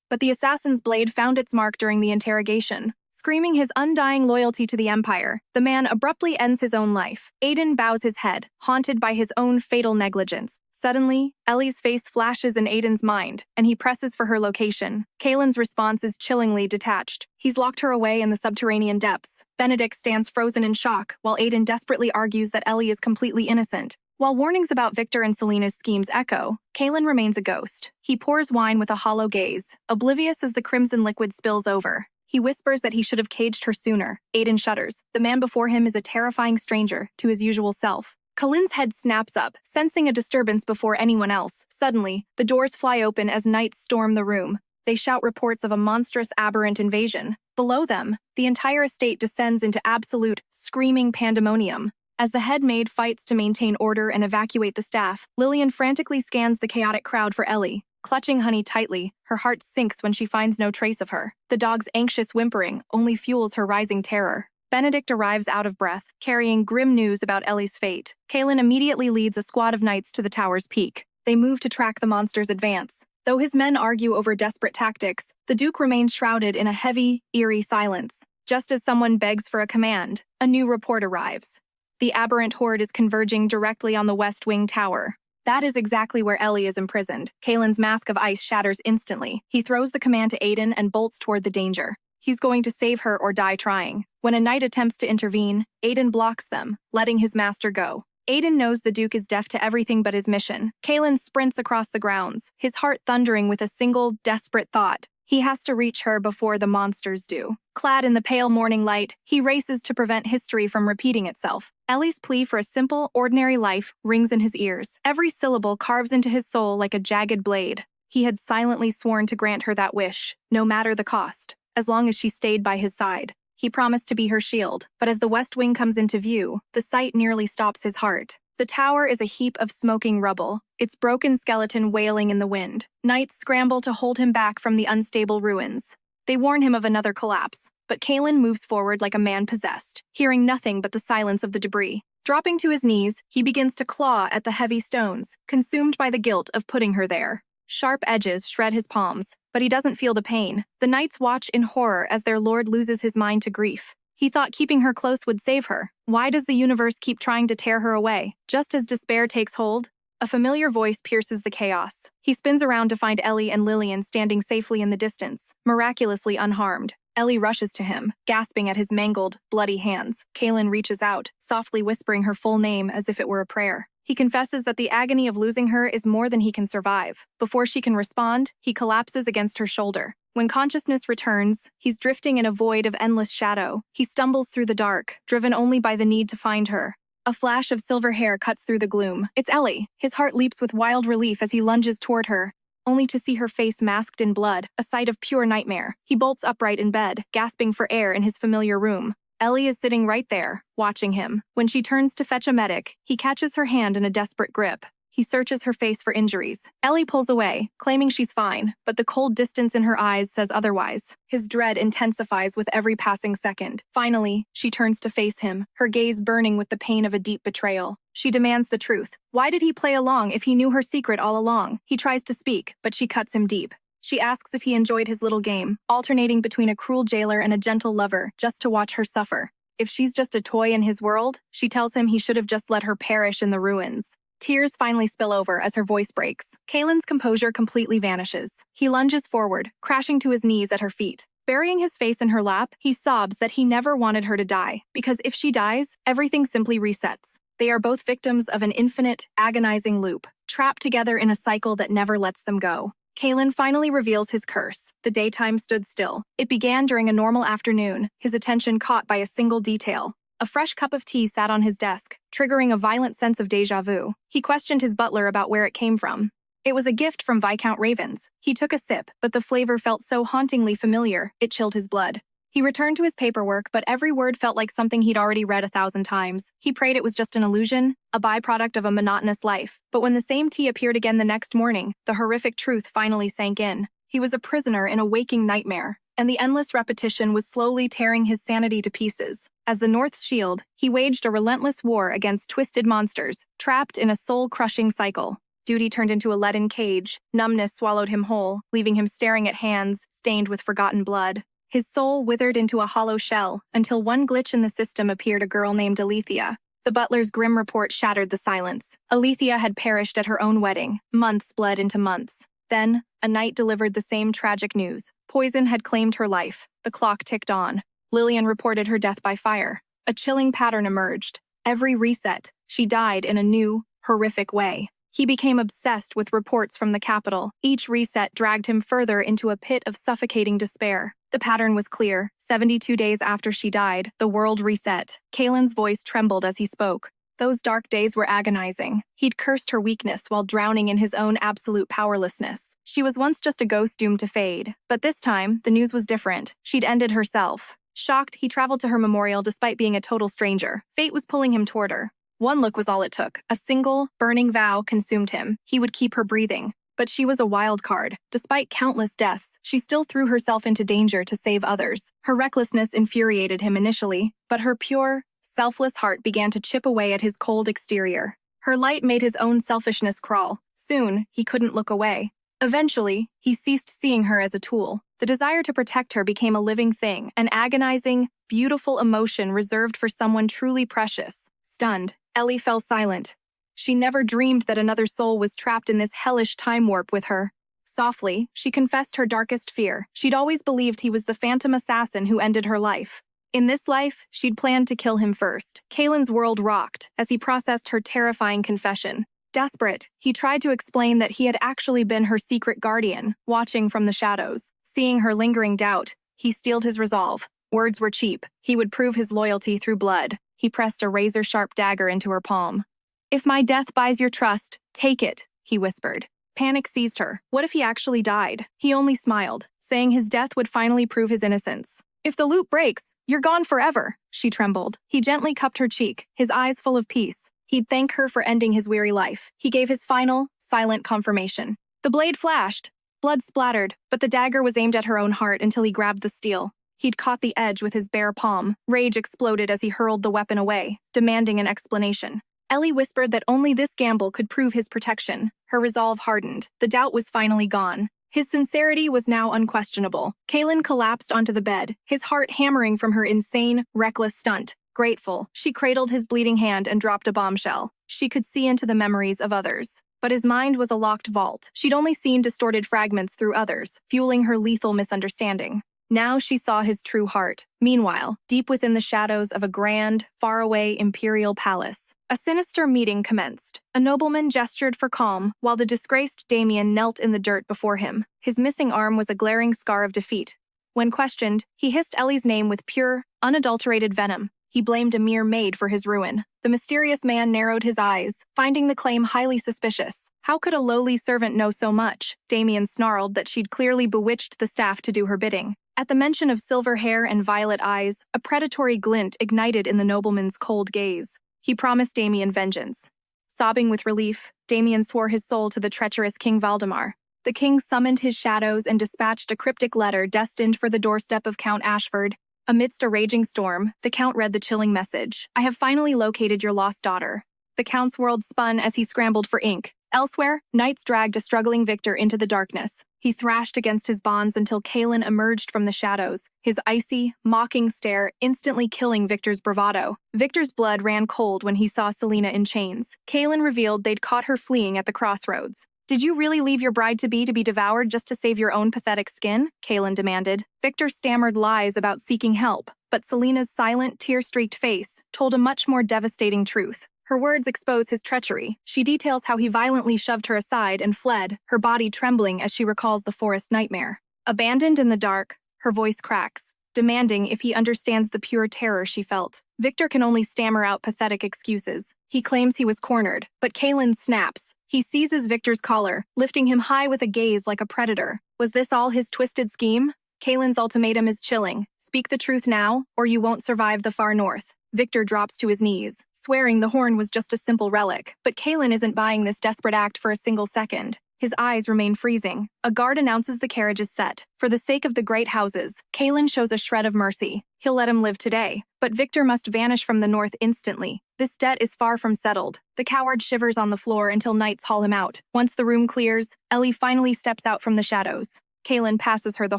but the assassin's blade found its mark during the interrogation. Screaming his undying loyalty to the Empire, the man abruptly ends his own life. Aiden bows his head, haunted by his own fatal negligence. Suddenly, Ellie's face flashes in Aiden's mind, and he presses for her location. Kaylin's response is chillingly detached. He's locked her away in the subterranean depths. Benedict stands frozen in shock, while Aiden desperately argues that Ellie is completely innocent. While warnings about Victor and Selena's schemes echo, Kaylin remains a ghost. He pours wine with a hollow gaze, oblivious as the crimson liquid spills over. He whispers that he should have caged her sooner. Aiden shudders. The man before him is a terrifying stranger to his usual self. Kaylin's head snaps up, sensing a disturbance before anyone else. Suddenly, the doors fly open as knights storm the room. They shout reports of a monstrous aberrant invasion. Below them, the entire estate descends into absolute, screaming pandemonium. As the head maid fights to maintain order and evacuate the staff, Lillian frantically scans the chaotic crowd for Ellie. Clutching Honey tightly, her heart sinks when she finds no trace of her. The dog's anxious whimpering only fuels her rising terror. Benedict arrives out of breath, carrying grim news about Ellie's fate. Kaylin immediately leads a squad of knights to the tower's peak. They move to track the monster's advance. Though his men argue over desperate tactics, the Duke remains shrouded in a heavy, eerie silence. Just as someone begs for a command, a new report arrives. The aberrant horde is converging directly on the West Wing Tower. That is exactly where Ellie is imprisoned. Kaylin's mask of ice shatters instantly. He throws the command to Aiden and bolts toward the danger. He's going to save her or die trying. When a knight attempts to intervene, Aiden blocks them, letting his master go. Aiden knows the Duke is deaf to everything but his mission. Kalen sprints across the grounds, his heart thundering with a single, desperate thought. He has to reach her before the monsters do. Clad in the pale morning light, he races to prevent history from repeating itself. Ellie's plea for a simple, ordinary life rings in his ears. Every syllable carves into his soul like a jagged blade. He had silently sworn to grant her that wish, no matter the cost, as long as she stayed by his side. He promised to be her shield, but as the West Wing comes into view, the sight nearly stops his heart. The tower is a heap of smoking rubble, its broken skeleton wailing in the wind. Knights scramble to hold him back from the unstable ruins. They warn him of another collapse, but Kalen moves forward like a man possessed, hearing nothing but the silence of the debris. Dropping to his knees, he begins to claw at the heavy stones, consumed by the guilt of putting her there. Sharp edges shred his palms, but he doesn't feel the pain. The knights watch in horror as their lord loses his mind to grief. He thought keeping her close would save her. Why does the universe keep trying to tear her away? Just as despair takes hold, a familiar voice pierces the chaos. He spins around to find Ellie and Lillian standing safely in the distance, miraculously unharmed. Ellie rushes to him, gasping at his mangled, bloody hands. Kalen reaches out, softly whispering her full name as if it were a prayer. He confesses that the agony of losing her is more than he can survive. Before she can respond, he collapses against her shoulder. When consciousness returns, he's drifting in a void of endless shadow. He stumbles through the dark, driven only by the need to find her. A flash of silver hair cuts through the gloom. It's Ellie. His heart leaps with wild relief as he lunges toward her, only to see her face masked in blood, a sight of pure nightmare. He bolts upright in bed, gasping for air in his familiar room. Ellie is sitting right there, watching him. When she turns to fetch a medic, he catches her hand in a desperate grip. He searches her face for injuries. Ellie pulls away, claiming she's fine, but the cold distance in her eyes says otherwise. His dread intensifies with every passing second. Finally, she turns to face him, her gaze burning with the pain of a deep betrayal. She demands the truth. Why did he play along if he knew her secret all along? He tries to speak, but she cuts him deep. She asks if he enjoyed his little game, alternating between a cruel jailer and a gentle lover, just to watch her suffer. If she's just a toy in his world, she tells him he should have just let her perish in the ruins. Tears finally spill over as her voice breaks. Kalen's composure completely vanishes. He lunges forward, crashing to his knees at her feet. Burying his face in her lap, he sobs that he never wanted her to die, because if she dies, everything simply resets. They are both victims of an infinite, agonizing loop, trapped together in a cycle that never lets them go. Kalen finally reveals his curse. The daytime stood still. It began during a normal afternoon, his attention caught by a single detail. A fresh cup of tea sat on his desk, triggering a violent sense of déjà vu. He questioned his butler about where it came from. It was a gift from Viscount Ravens. He took a sip, but the flavor felt so hauntingly familiar, it chilled his blood. He returned to his paperwork, but every word felt like something he'd already read 1,000 times. He prayed it was just an illusion, a byproduct of a monotonous life. But when the same tea appeared again the next morning, the horrific truth finally sank in. He was a prisoner in a waking nightmare, and the endless repetition was slowly tearing his sanity to pieces. As the North's shield, he waged a relentless war against twisted monsters, trapped in a soul-crushing cycle. Duty turned into a leaden cage. Numbness swallowed him whole, leaving him staring at hands stained with forgotten blood. His soul withered into a hollow shell, until one glitch in the system appeared: a girl named Alethea. The butler's grim report shattered the silence. Alethea had perished at her own wedding. Months bled into months. Then, a night delivered the same tragic news. Poison had claimed her life. The clock ticked on. Lillian reported her death by fire. A chilling pattern emerged. Every reset, she died in a new, horrific way. He became obsessed with reports from the capital. Each reset dragged him further into a pit of suffocating despair. The pattern was clear. 72 days after she died, the world reset. Kalen's voice trembled as he spoke. Those dark days were agonizing. He'd cursed her weakness while drowning in his own absolute powerlessness. She was once just a ghost doomed to fade. But this time, the news was different. She'd ended herself. Shocked, he traveled to her memorial despite being a total stranger. Fate was pulling him toward her. One look was all it took. A single, burning vow consumed him. He would keep her breathing. But she was a wild card. Despite countless deaths, she still threw herself into danger to save others. Her recklessness infuriated him initially, but her pure, selfless heart began to chip away at his cold exterior. Her light made his own selfishness crawl. Soon, he couldn't look away. Eventually, he ceased seeing her as a tool. The desire to protect her became a living thing, an agonizing, beautiful emotion reserved for someone truly precious. Stunned, Ellie fell silent. She never dreamed that another soul was trapped in this hellish time warp with her. Softly, she confessed her darkest fear. She'd always believed he was the phantom assassin who ended her life. In this life, she'd planned to kill him first. Kalen's world rocked as he processed her terrifying confession. Desperate, he tried to explain that he had actually been her secret guardian, watching from the shadows. Seeing her lingering doubt, he steeled his resolve. Words were cheap. He would prove his loyalty through blood. He pressed a razor-sharp dagger into her palm. "If my death buys your trust, take it," he whispered. Panic seized her. What if he actually died? He only smiled, saying his death would finally prove his innocence. "If the loop breaks, you're gone forever," she trembled. He gently cupped her cheek, his eyes full of peace. He'd thank her for ending his weary life. He gave his final, silent confirmation. The blade flashed. Blood splattered, but the dagger was aimed at her own heart until he grabbed the steel. He'd caught the edge with his bare palm. Rage exploded as he hurled the weapon away, demanding an explanation. Ellie whispered that only this gamble could prove his protection. Her resolve hardened. The doubt was finally gone. His sincerity was now unquestionable. Kalen collapsed onto the bed, his heart hammering from her insane, reckless stunt. Grateful, she cradled his bleeding hand and dropped a bombshell. She could see into the memories of others. But his mind was a locked vault. She'd only seen distorted fragments through others, fueling her lethal misunderstanding. Now she saw his true heart. Meanwhile, deep within the shadows of a grand, faraway imperial palace, a sinister meeting commenced. A nobleman gestured for calm, while the disgraced Damien knelt in the dirt before him. His missing arm was a glaring scar of defeat. When questioned, he hissed Ellie's name with pure, unadulterated venom. He blamed a mere maid for his ruin. The mysterious man narrowed his eyes, finding the claim highly suspicious. How could a lowly servant know so much? Damien snarled that she'd clearly bewitched the staff to do her bidding. At the mention of silver hair and violet eyes, a predatory glint ignited in the nobleman's cold gaze. He promised Damien vengeance. Sobbing with relief, Damien swore his soul to the treacherous King Valdemar. The king summoned his shadows and dispatched a cryptic letter destined for the doorstep of Count Ashford. Amidst a raging storm, the Count read the chilling message. "I have finally located your lost daughter." The Count's world spun as he scrambled for ink. Elsewhere, knights dragged a struggling Victor into the darkness. He thrashed against his bonds until Kalen emerged from the shadows, his icy, mocking stare instantly killing Victor's bravado. Victor's blood ran cold when he saw Selena in chains. Kalen revealed they'd caught her fleeing at the crossroads. "Did you really leave your bride-to-be to be devoured just to save your own pathetic skin?" Kalen demanded. Victor stammered lies about seeking help, but Selena's silent, tear-streaked face told a much more devastating truth. Her words expose his treachery. She details how he violently shoved her aside and fled, her body trembling as she recalls the forest nightmare. Abandoned in the dark, her voice cracks, demanding if he understands the pure terror she felt. Victor can only stammer out pathetic excuses. He claims he was cornered, but Kalen snaps. He seizes Victor's collar, lifting him high with a gaze like a predator. Was this all his twisted scheme? Kalen's ultimatum is chilling. Speak the truth now, or you won't survive the far north. Victor drops to his knees, swearing the horn was just a simple relic. But Kalen isn't buying this desperate act for a single second. His eyes remain freezing. A guard announces the carriage is set. For the sake of the great houses, Kalen shows a shred of mercy. He'll let him live today. But Victor must vanish from the north instantly. This debt is far from settled. The coward shivers on the floor until knights haul him out. Once the room clears, Ellie finally steps out from the shadows. Kalen passes her the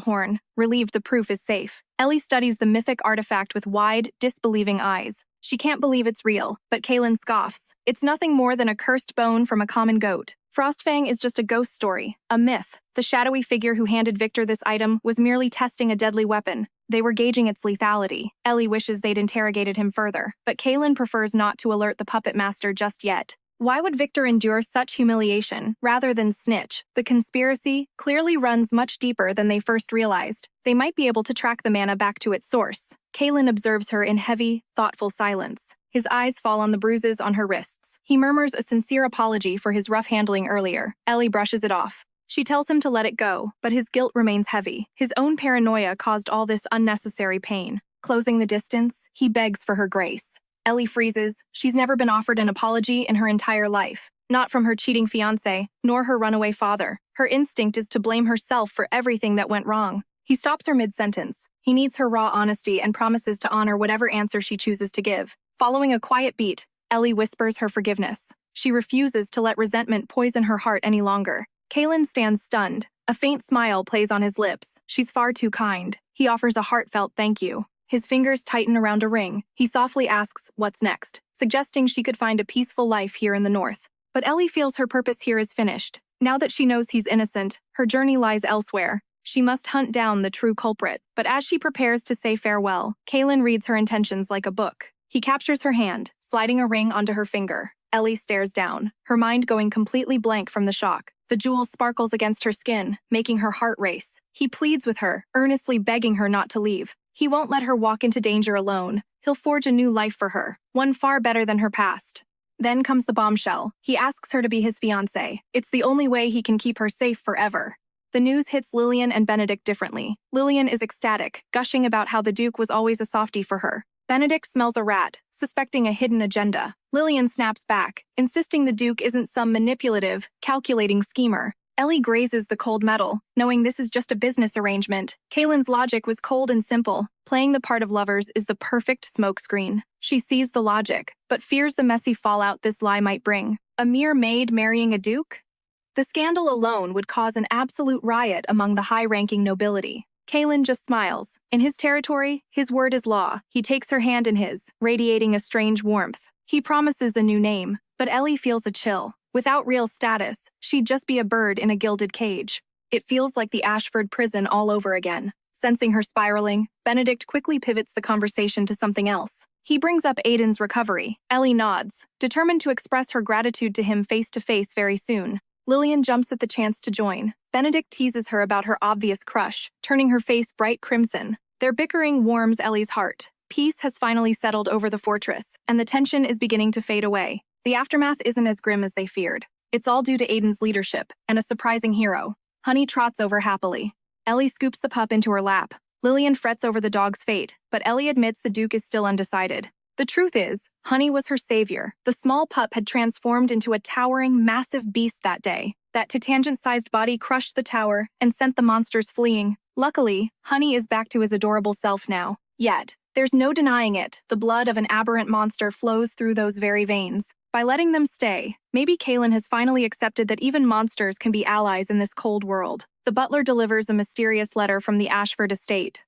horn, relieved the proof is safe. Ellie studies the mythic artifact with wide, disbelieving eyes. She can't believe it's real, but Kalen scoffs. It's nothing more than a cursed bone from a common goat. Frostfang is just a ghost story, a myth. The shadowy figure who handed Victor this item was merely testing a deadly weapon. They were gauging its lethality. Ellie wishes they'd interrogated him further, but Kalen prefers not to alert the puppet master just yet. Why would Victor endure such humiliation rather than snitch? The conspiracy clearly runs much deeper than they first realized. They might be able to track the mana back to its source. Kalen observes her in heavy, thoughtful silence. His eyes fall on the bruises on her wrists. He murmurs a sincere apology for his rough handling earlier. Ellie brushes it off. She tells him to let it go, but his guilt remains heavy. His own paranoia caused all this unnecessary pain. Closing the distance, he begs for her grace. Ellie freezes. She's never been offered an apology in her entire life. Not from her cheating fiancé, nor her runaway father. Her instinct is to blame herself for everything that went wrong. He stops her mid-sentence. He needs her raw honesty and promises to honor whatever answer she chooses to give. Following a quiet beat, Ellie whispers her forgiveness. She refuses to let resentment poison her heart any longer. Kalen stands stunned. A faint smile plays on his lips. She's far too kind. He offers a heartfelt thank you. His fingers tighten around a ring. He softly asks, what's next, suggesting she could find a peaceful life here in the north. But Ellie feels her purpose here is finished. Now that she knows he's innocent, her journey lies elsewhere. She must hunt down the true culprit. But as she prepares to say farewell, Kaylin reads her intentions like a book. He captures her hand, sliding a ring onto her finger. Ellie stares down, her mind going completely blank from the shock. The jewel sparkles against her skin, making her heart race. He pleads with her, earnestly begging her not to leave. He won't let her walk into danger alone. He'll forge a new life for her, one far better than her past. Then comes the bombshell. He asks her to be his fiancée. It's the only way he can keep her safe forever. The news hits Lillian and Benedict differently. Lillian is ecstatic, gushing about how the Duke was always a softie for her. Benedict smells a rat, suspecting a hidden agenda. Lillian snaps back, insisting the Duke isn't some manipulative, calculating schemer. Ellie grazes the cold metal, knowing this is just a business arrangement. Kaylin's logic was cold and simple. Playing the part of lovers is the perfect smokescreen. She sees the logic, but fears the messy fallout this lie might bring. A mere maid marrying a duke? The scandal alone would cause an absolute riot among the high-ranking nobility. Kaylin just smiles. In his territory, his word is law. He takes her hand in his, radiating a strange warmth. He promises a new name, but Ellie feels a chill. Without real status, she'd just be a bird in a gilded cage. It feels like the Ashford prison all over again. Sensing her spiraling, Benedict quickly pivots the conversation to something else. He brings up Aiden's recovery. Ellie nods, determined to express her gratitude to him face-to-face very soon. Lillian jumps at the chance to join. Benedict teases her about her obvious crush, turning her face bright crimson. Their bickering warms Ellie's heart. Peace has finally settled over the fortress, and the tension is beginning to fade away. The aftermath isn't as grim as they feared. It's all due to Aiden's leadership and a surprising hero. Honey trots over happily. Ellie scoops the pup into her lap. Lillian frets over the dog's fate, but Ellie admits the Duke is still undecided. The truth is, Honey was her savior. The small pup had transformed into a towering, massive beast that day. That tangent-sized body crushed the tower and sent the monsters fleeing. Luckily, Honey is back to his adorable self now. Yet, there's no denying it. The blood of an aberrant monster flows through those very veins. By letting them stay, maybe Kaylin has finally accepted that even monsters can be allies in this cold world. The butler delivers a mysterious letter from the Ashford estate.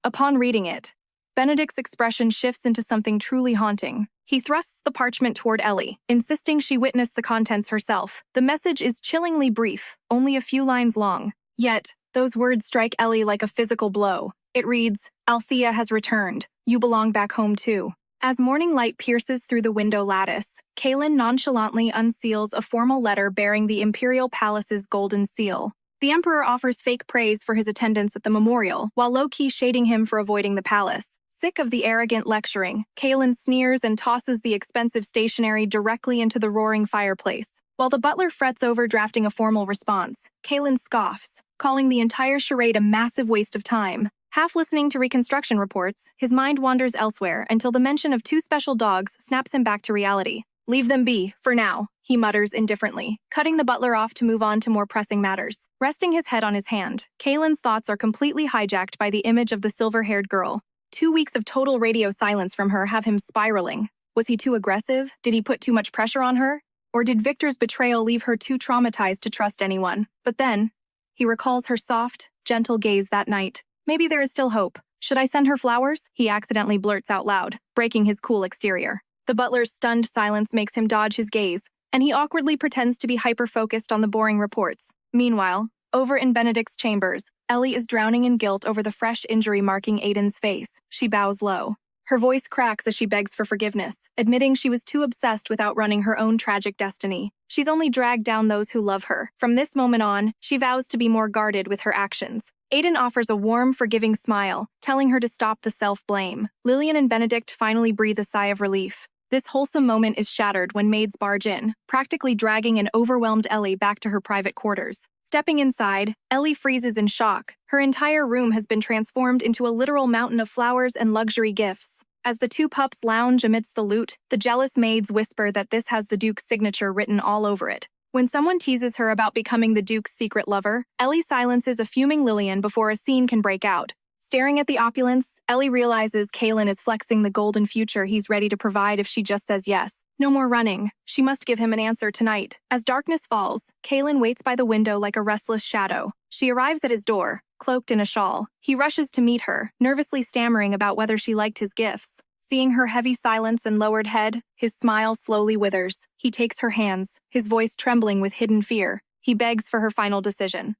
Upon reading it, Benedict's expression shifts into something truly haunting. He thrusts the parchment toward Ellie, insisting she witness the contents herself. The message is chillingly brief, only a few lines long. Yet, those words strike Ellie like a physical blow. It reads, "Althea has returned. You belong back home too." As morning light pierces through the window lattice, Kaylin nonchalantly unseals a formal letter bearing the Imperial Palace's golden seal. The Emperor offers fake praise for his attendance at the memorial, while low-key shading him for avoiding the palace. Sick of the arrogant lecturing, Kaylin sneers and tosses the expensive stationery directly into the roaring fireplace. While the butler frets over drafting a formal response, Kaylin scoffs, calling the entire charade a massive waste of time. Half listening to reconstruction reports, his mind wanders elsewhere until the mention of 2 special dogs snaps him back to reality. "Leave them be, for now," he mutters indifferently, cutting the butler off to move on to more pressing matters. Resting his head on his hand, Kaylin's thoughts are completely hijacked by the image of the silver-haired girl. 2 weeks of total radio silence from her have him spiraling. Was he too aggressive? Did he put too much pressure on her? Or did Victor's betrayal leave her too traumatized to trust anyone? But then, he recalls her soft, gentle gaze that night. Maybe there is still hope. "Should I send her flowers?" he accidentally blurts out loud, breaking his cool exterior. The butler's stunned silence makes him dodge his gaze, and he awkwardly pretends to be hyper-focused on the boring reports. Meanwhile, over in Benedict's chambers, Ellie is drowning in guilt over the fresh injury marking Aiden's face. She bows low. Her voice cracks as she begs for forgiveness, admitting she was too obsessed with outrunning her own tragic destiny. She's only dragged down those who love her. From this moment on, she vows to be more guarded with her actions. Aiden offers a warm, forgiving smile, telling her to stop the self-blame. Lillian and Benedict finally breathe a sigh of relief. This wholesome moment is shattered when maids barge in, practically dragging an overwhelmed Ellie back to her private quarters. Stepping inside, Ellie freezes in shock. Her entire room has been transformed into a literal mountain of flowers and luxury gifts. As the 2 pups lounge amidst the loot, the jealous maids whisper that this has the Duke's signature written all over it. When someone teases her about becoming the Duke's secret lover, Ellie silences a fuming Lillian before a scene can break out. Staring at the opulence, Ellie realizes Kaylin is flexing the golden future he's ready to provide if she just says yes. No more running. She must give him an answer tonight. As darkness falls, Kaylin waits by the window like a restless shadow. She arrives at his door, cloaked in a shawl. He rushes to meet her, nervously stammering about whether she liked his gifts. Seeing her heavy silence and lowered head, his smile slowly withers. He takes her hands, his voice trembling with hidden fear. He begs for her final decision.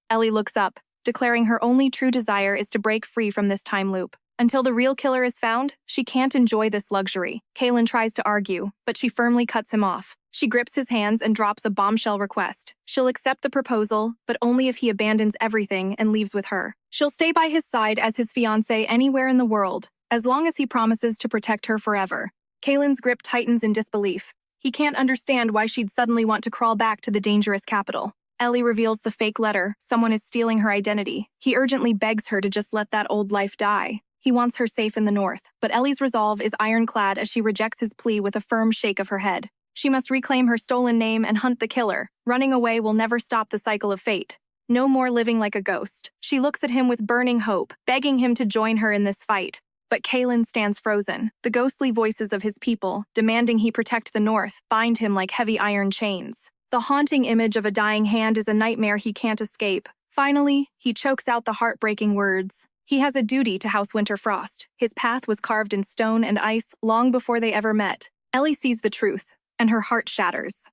Ellie looks up, declaring her only true desire is to break free from this time loop. Until the real killer is found, she can't enjoy this luxury. Kaylin tries to argue, but she firmly cuts him off. She grips his hands and drops a bombshell request. She'll accept the proposal, but only if he abandons everything and leaves with her. She'll stay by his side as his fiancé anywhere in the world, as long as he promises to protect her forever. Kaylin's grip tightens in disbelief. He can't understand why she'd suddenly want to crawl back to the dangerous capital. Ellie reveals the fake letter. Someone is stealing her identity. He urgently begs her to just let that old life die. He wants her safe in the north, but Ellie's resolve is ironclad as she rejects his plea with a firm shake of her head. She must reclaim her stolen name and hunt the killer. Running away will never stop the cycle of fate. No more living like a ghost. She looks at him with burning hope, begging him to join her in this fight. But Kaylin stands frozen. The ghostly voices of his people, demanding he protect the north, bind him like heavy iron chains. The haunting image of a dying hand is a nightmare he can't escape. Finally, he chokes out the heartbreaking words. He has a duty to House Winterfrost. His path was carved in stone and ice long before they ever met. Ellie sees the truth, and her heart shatters.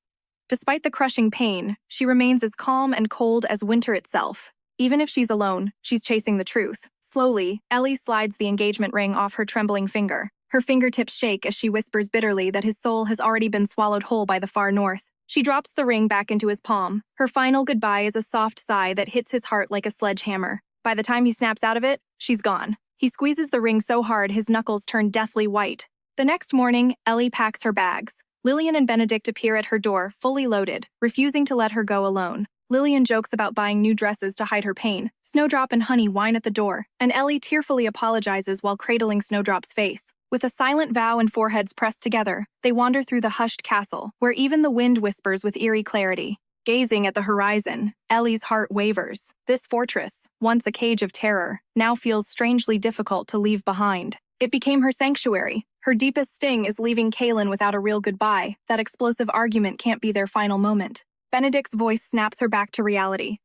Despite the crushing pain, she remains as calm and cold as winter itself. Even if she's alone, she's chasing the truth. Slowly, Ellie slides the engagement ring off her trembling finger. Her fingertips shake as she whispers bitterly that his soul has already been swallowed whole by the far north. She drops the ring back into his palm. Her final goodbye is a soft sigh that hits his heart like a sledgehammer. By the time he snaps out of it, she's gone. He squeezes the ring so hard his knuckles turn deathly white. The next morning, Ellie packs her bags. Lillian and Benedict appear at her door, fully loaded, refusing to let her go alone. Lillian jokes about buying new dresses to hide her pain. Snowdrop and Honey whine at the door, and Ellie tearfully apologizes while cradling Snowdrop's face. With a silent vow and foreheads pressed together, they wander through the hushed castle, where even the wind whispers with eerie clarity. Gazing at the horizon, Ellie's heart wavers. This fortress, once a cage of terror, now feels strangely difficult to leave behind. It became her sanctuary. Her deepest sting is leaving Kaylin without a real goodbye. That explosive argument can't be their final moment. Benedict's voice snaps her back to reality.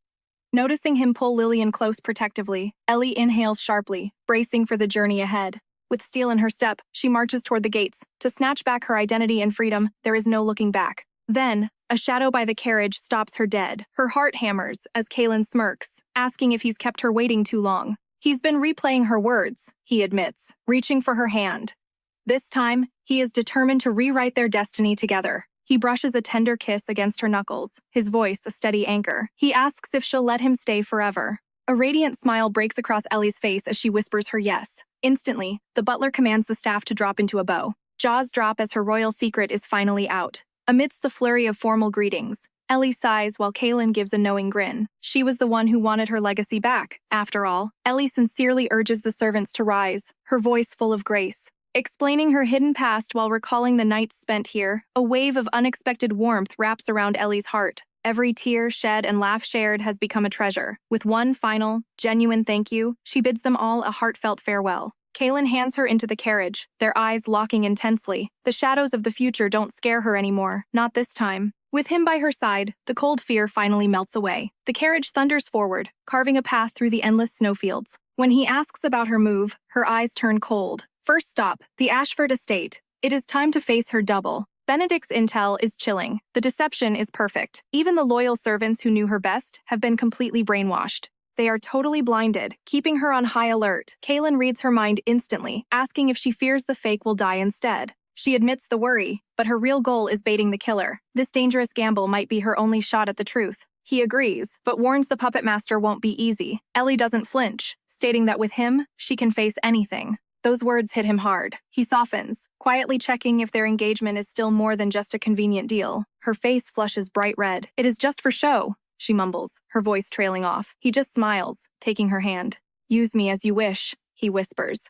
Noticing him pull Lillian close protectively, Ellie inhales sharply, bracing for the journey ahead. With steel in her step, she marches toward the gates. To snatch back her identity and freedom, there is no looking back. Then, a shadow by the carriage stops her dead. Her heart hammers as Kaylin smirks, asking if he's kept her waiting too long. He's been replaying her words, he admits, reaching for her hand. This time, he is determined to rewrite their destiny together. He brushes a tender kiss against her knuckles, his voice a steady anchor. He asks if she'll let him stay forever. A radiant smile breaks across Ellie's face as she whispers her yes. Instantly, the butler commands the staff to drop into a bow. Jaws drop as her royal secret is finally out. Amidst the flurry of formal greetings, Ellie sighs while Kaylin gives a knowing grin. She was the one who wanted her legacy back. After all, Ellie sincerely urges the servants to rise, her voice full of grace. Explaining her hidden past while recalling the nights spent here, a wave of unexpected warmth wraps around Ellie's heart. Every tear shed and laugh shared has become a treasure. With one final, genuine thank you, she bids them all a heartfelt farewell. Kaylin hands her into the carriage, their eyes locking intensely. The shadows of the future don't scare her anymore, not this time. With him by her side, the cold fear finally melts away. The carriage thunders forward, carving a path through the endless snowfields. When he asks about her move, her eyes turn cold. First stop, the Ashford estate. It is time to face her double. Benedict's intel is chilling. The deception is perfect. Even the loyal servants who knew her best have been completely brainwashed. They are totally blinded, keeping her on high alert. Kaylin reads her mind instantly, asking if she fears the fake will die instead. She admits the worry, but her real goal is baiting the killer. This dangerous gamble might be her only shot at the truth. He agrees, but warns the puppet master won't be easy. Ellie doesn't flinch, stating that with him, she can face anything. Those words hit him hard. He softens, quietly checking if their engagement is still more than just a convenient deal. Her face flushes bright red. "It is just for show," she mumbles, her voice trailing off. He just smiles, taking her hand. "Use me as you wish," he whispers.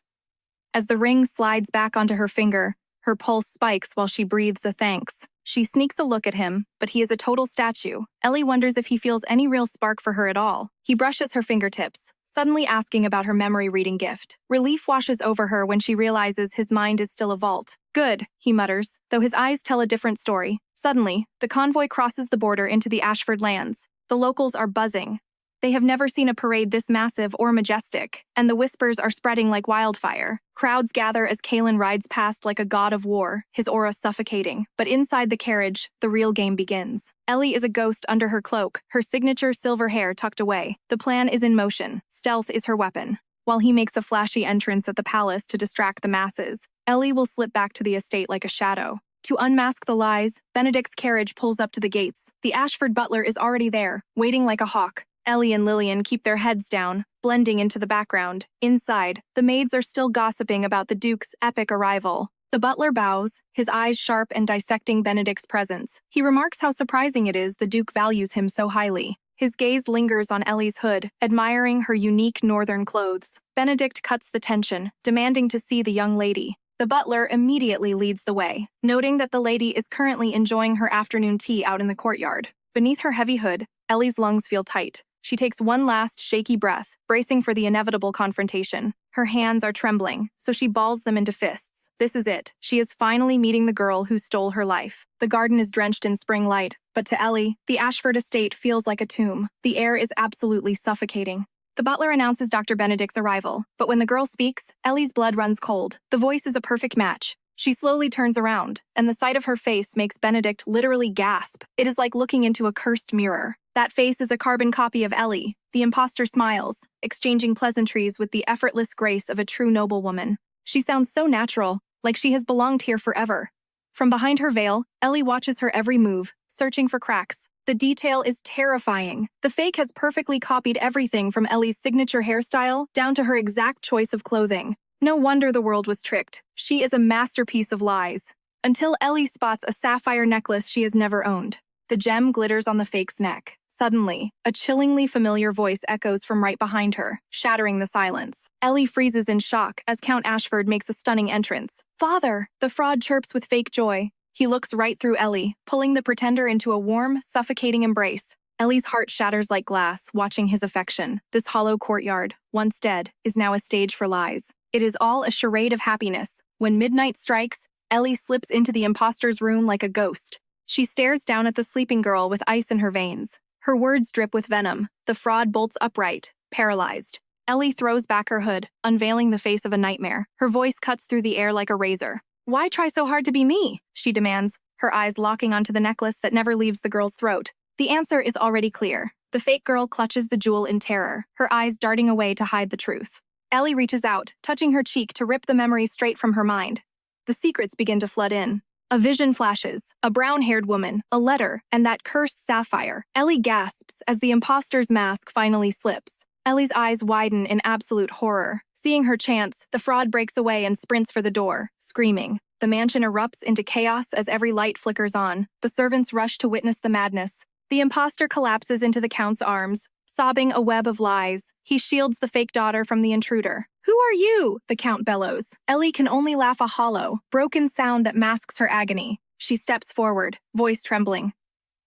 As the ring slides back onto her finger, her pulse spikes while she breathes a thanks. She sneaks a look at him, but he is a total statue. Ellie wonders if he feels any real spark for her at all. He brushes her fingertips, suddenly asking about her memory-reading gift. Relief washes over her when she realizes his mind is still a vault. "Good," he mutters, though his eyes tell a different story. Suddenly, the convoy crosses the border into the Ashford lands. The locals are buzzing. They have never seen a parade this massive or majestic, and the whispers are spreading like wildfire. Crowds gather as Kalen rides past like a god of war, his aura suffocating. But inside the carriage, the real game begins. Ellie is a ghost under her cloak, her signature silver hair tucked away. The plan is in motion. Stealth is her weapon. While he makes a flashy entrance at the palace to distract the masses, Ellie will slip back to the estate like a shadow. To unmask the lies, Benedict's carriage pulls up to the gates. The Ashford butler is already there, waiting like a hawk. Ellie and Lillian keep their heads down, blending into the background. Inside, the maids are still gossiping about the Duke's epic arrival. The butler bows, his eyes sharp and dissecting Benedict's presence. He remarks how surprising it is the Duke values him so highly. His gaze lingers on Ellie's hood, admiring her unique northern clothes. Benedict cuts the tension, demanding to see the young lady. The butler immediately leads the way, noting that the lady is currently enjoying her afternoon tea out in the courtyard. Beneath her heavy hood, Ellie's lungs feel tight. She takes one last shaky breath, bracing for the inevitable confrontation. Her hands are trembling, so she balls them into fists. This is it. She is finally meeting the girl who stole her life. The garden is drenched in spring light, but to Ellie, the Ashford estate feels like a tomb. The air is absolutely suffocating. The butler announces Dr. Benedict's arrival, but when the girl speaks, Ellie's blood runs cold. The voice is a perfect match. She slowly turns around, and the sight of her face makes Benedict literally gasp. It is like looking into a cursed mirror. That face is a carbon copy of Ellie. The imposter smiles, exchanging pleasantries with the effortless grace of a true noblewoman. She sounds so natural, like she has belonged here forever. From behind her veil, Ellie watches her every move, searching for cracks. The detail is terrifying. The fake has perfectly copied everything from Ellie's signature hairstyle down to her exact choice of clothing. No wonder the world was tricked. She is a masterpiece of lies. Until Ellie spots a sapphire necklace she has never owned. The gem glitters on the fake's neck. Suddenly, a chillingly familiar voice echoes from right behind her, shattering the silence. Ellie freezes in shock as Count Ashford makes a stunning entrance. "Father!" The fraud chirps with fake joy. He looks right through Ellie, pulling the pretender into a warm, suffocating embrace. Ellie's heart shatters like glass, watching his affection. This hollow courtyard, once dead, is now a stage for lies. It is all a charade of happiness. When midnight strikes, Ellie slips into the imposter's room like a ghost. She stares down at the sleeping girl with ice in her veins. Her words drip with venom. The fraud bolts upright, paralyzed. Ellie throws back her hood, unveiling the face of a nightmare. Her voice cuts through the air like a razor. "Why try so hard to be me?" she demands, her eyes locking onto the necklace that never leaves the girl's throat. The answer is already clear. The fake girl clutches the jewel in terror, her eyes darting away to hide the truth. Ellie reaches out, touching her cheek to rip the memories straight from her mind. The secrets begin to flood in. A vision flashes, a brown-haired woman, a letter, and that cursed sapphire. Ellie gasps as the imposter's mask finally slips. Ellie's eyes widen in absolute horror. Seeing her chance, the fraud breaks away and sprints for the door, screaming. The mansion erupts into chaos as every light flickers on. The servants rush to witness the madness. The imposter collapses into the Count's arms, sobbing a web of lies. He shields the fake daughter from the intruder. "Who are you?" the Count bellows. Ellie can only laugh a hollow, broken sound that masks her agony. She steps forward, voice trembling.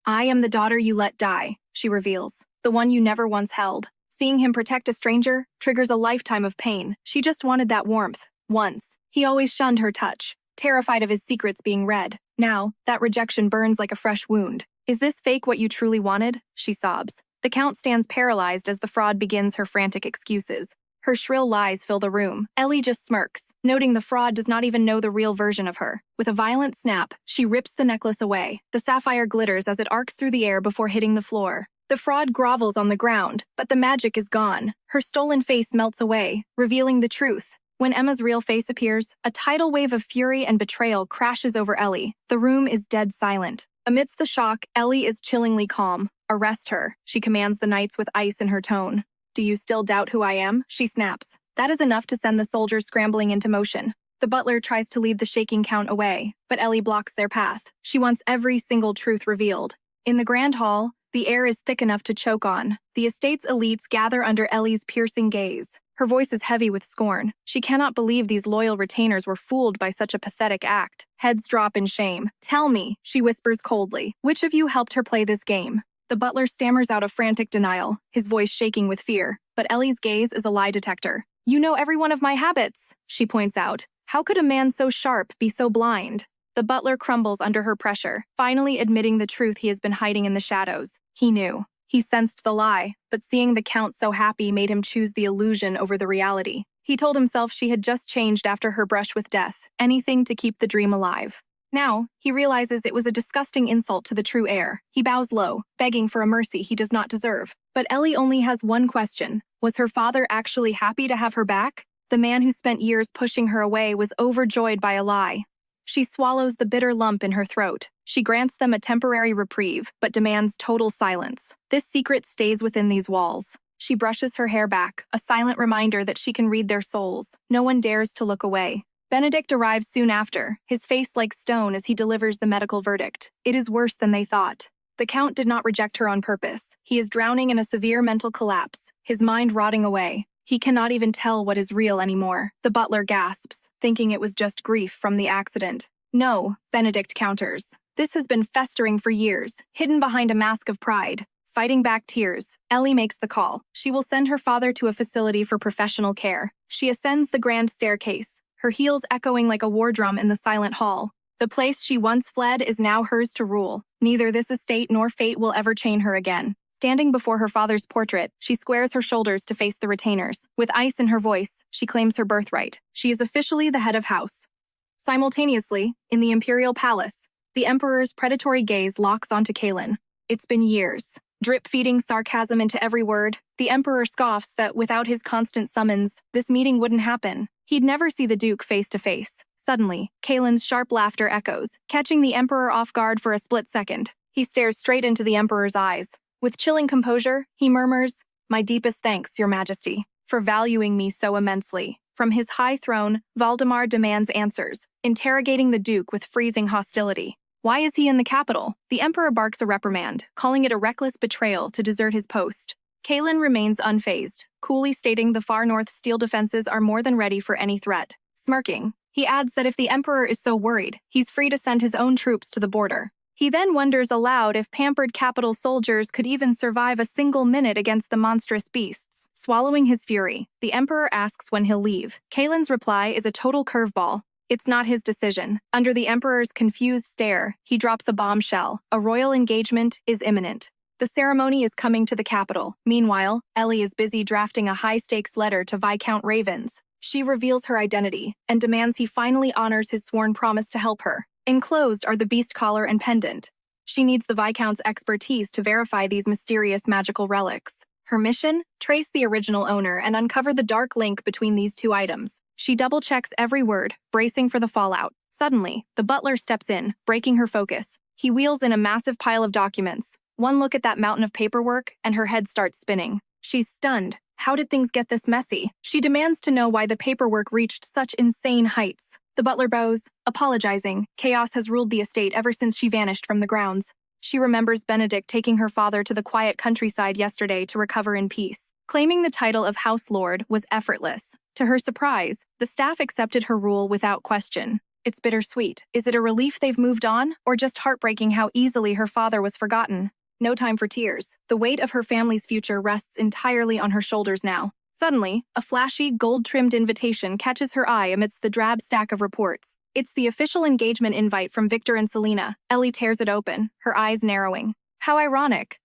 "I am the daughter you let die," she reveals. "The one you never once held." Seeing him protect a stranger triggers a lifetime of pain. She just wanted that warmth. Once. He always shunned her touch, terrified of his secrets being read. Now, that rejection burns like a fresh wound. "Is this fake what you truly wanted?" she sobs. The Count stands paralyzed as the fraud begins her frantic excuses. Her shrill lies fill the room. Ellie just smirks, noting the fraud does not even know the real version of her. With a violent snap, she rips the necklace away. The sapphire glitters as it arcs through the air before hitting the floor. The fraud grovels on the ground, but the magic is gone. Her stolen face melts away, revealing the truth. When Emma's real face appears, a tidal wave of fury and betrayal crashes over Ellie. The room is dead silent. Amidst the shock, Ellie is chillingly calm. "Arrest her," she commands the knights with ice in her tone. "Do you still doubt who I am?" she snaps. That is enough to send the soldiers scrambling into motion. The butler tries to lead the shaking Count away, but Ellie blocks their path. She wants every single truth revealed. In the grand hall, the air is thick enough to choke on. The estate's elites gather under Ellie's piercing gaze. Her voice is heavy with scorn. She cannot believe these loyal retainers were fooled by such a pathetic act. Heads drop in shame. "Tell me," she whispers coldly, "which of you helped her play this game?" The butler stammers out a frantic denial, his voice shaking with fear, but Ellie's gaze is a lie detector. "You know every one of my habits," she points out. "How could a man so sharp be so blind?" The butler crumbles under her pressure, finally admitting the truth he has been hiding in the shadows. He knew. He sensed the lie, but seeing the Count so happy made him choose the illusion over the reality. He told himself she had just changed after her brush with death, anything to keep the dream alive. Now, he realizes it was a disgusting insult to the true heir. He bows low, begging for a mercy he does not deserve. But Ellie only has one question. Was her father actually happy to have her back? The man who spent years pushing her away was overjoyed by a lie. She swallows the bitter lump in her throat. She grants them a temporary reprieve, but demands total silence. This secret stays within these walls. She brushes her hair back, a silent reminder that she can read their souls. No one dares to look away. Benedict arrives soon after, his face like stone as he delivers the medical verdict. It is worse than they thought. The Count did not reject her on purpose. He is drowning in a severe mental collapse, his mind rotting away. He cannot even tell what is real anymore. The butler gasps, thinking it was just grief from the accident. No, Benedict counters. This has been festering for years, hidden behind a mask of pride. Fighting back tears, Ellie makes the call. She will send her father to a facility for professional care. She ascends the grand staircase, her heels echoing like a war drum in the silent hall. The place she once fled is now hers to rule. Neither this estate nor fate will ever chain her again. Standing before her father's portrait, she squares her shoulders to face the retainers. With ice in her voice, she claims her birthright. She is officially the head of house. Simultaneously, in the imperial palace, the emperor's predatory gaze locks onto Kaelin. It's been years. Drip-feeding sarcasm into every word, the emperor scoffs that without his constant summons, this meeting wouldn't happen. He'd never see the duke face to face. Suddenly, Kaelin's sharp laughter echoes, catching the emperor off guard for a split second. He stares straight into the emperor's eyes. With chilling composure, he murmurs, "My deepest thanks, your majesty, for valuing me so immensely." From his high throne, Valdemar demands answers, interrogating the duke with freezing hostility. Why is he in the capital? The emperor barks a reprimand, calling it a reckless betrayal to desert his post. Kaelin remains unfazed, coolly stating the far north's steel defenses are more than ready for any threat. Smirking, he adds that if the emperor is so worried, he's free to send his own troops to the border. He then wonders aloud if pampered capital soldiers could even survive a single minute against the monstrous beasts. Swallowing his fury, the emperor asks when he'll leave. Kaelin's reply is a total curveball. It's not his decision. Under the emperor's confused stare, he drops a bombshell. A royal engagement is imminent. The ceremony is coming to the capital. Meanwhile, Ellie is busy drafting a high-stakes letter to Viscount Ravens. She reveals her identity and demands he finally honors his sworn promise to help her. Enclosed are the beast collar and pendant. She needs the Viscount's expertise to verify these mysterious magical relics. Her mission? Trace the original owner and uncover the dark link between these two items. She double-checks every word, bracing for the fallout. Suddenly, the butler steps in, breaking her focus. He wheels in a massive pile of documents. One look at that mountain of paperwork, and her head starts spinning. She's stunned. How did things get this messy? She demands to know why the paperwork reached such insane heights. The butler bows, apologizing. Chaos has ruled the estate ever since she vanished from the grounds. She remembers Benedict taking her father to the quiet countryside yesterday to recover in peace. Claiming the title of House Lord was effortless. To her surprise, the staff accepted her rule without question. It's bittersweet. Is it a relief they've moved on, or just heartbreaking how easily her father was forgotten? No time for tears. The weight of her family's future rests entirely on her shoulders now. Suddenly, a flashy, gold-trimmed invitation catches her eye amidst the drab stack of reports. It's the official engagement invite from Victor and Selena. Ellie tears it open, her eyes narrowing. How ironic.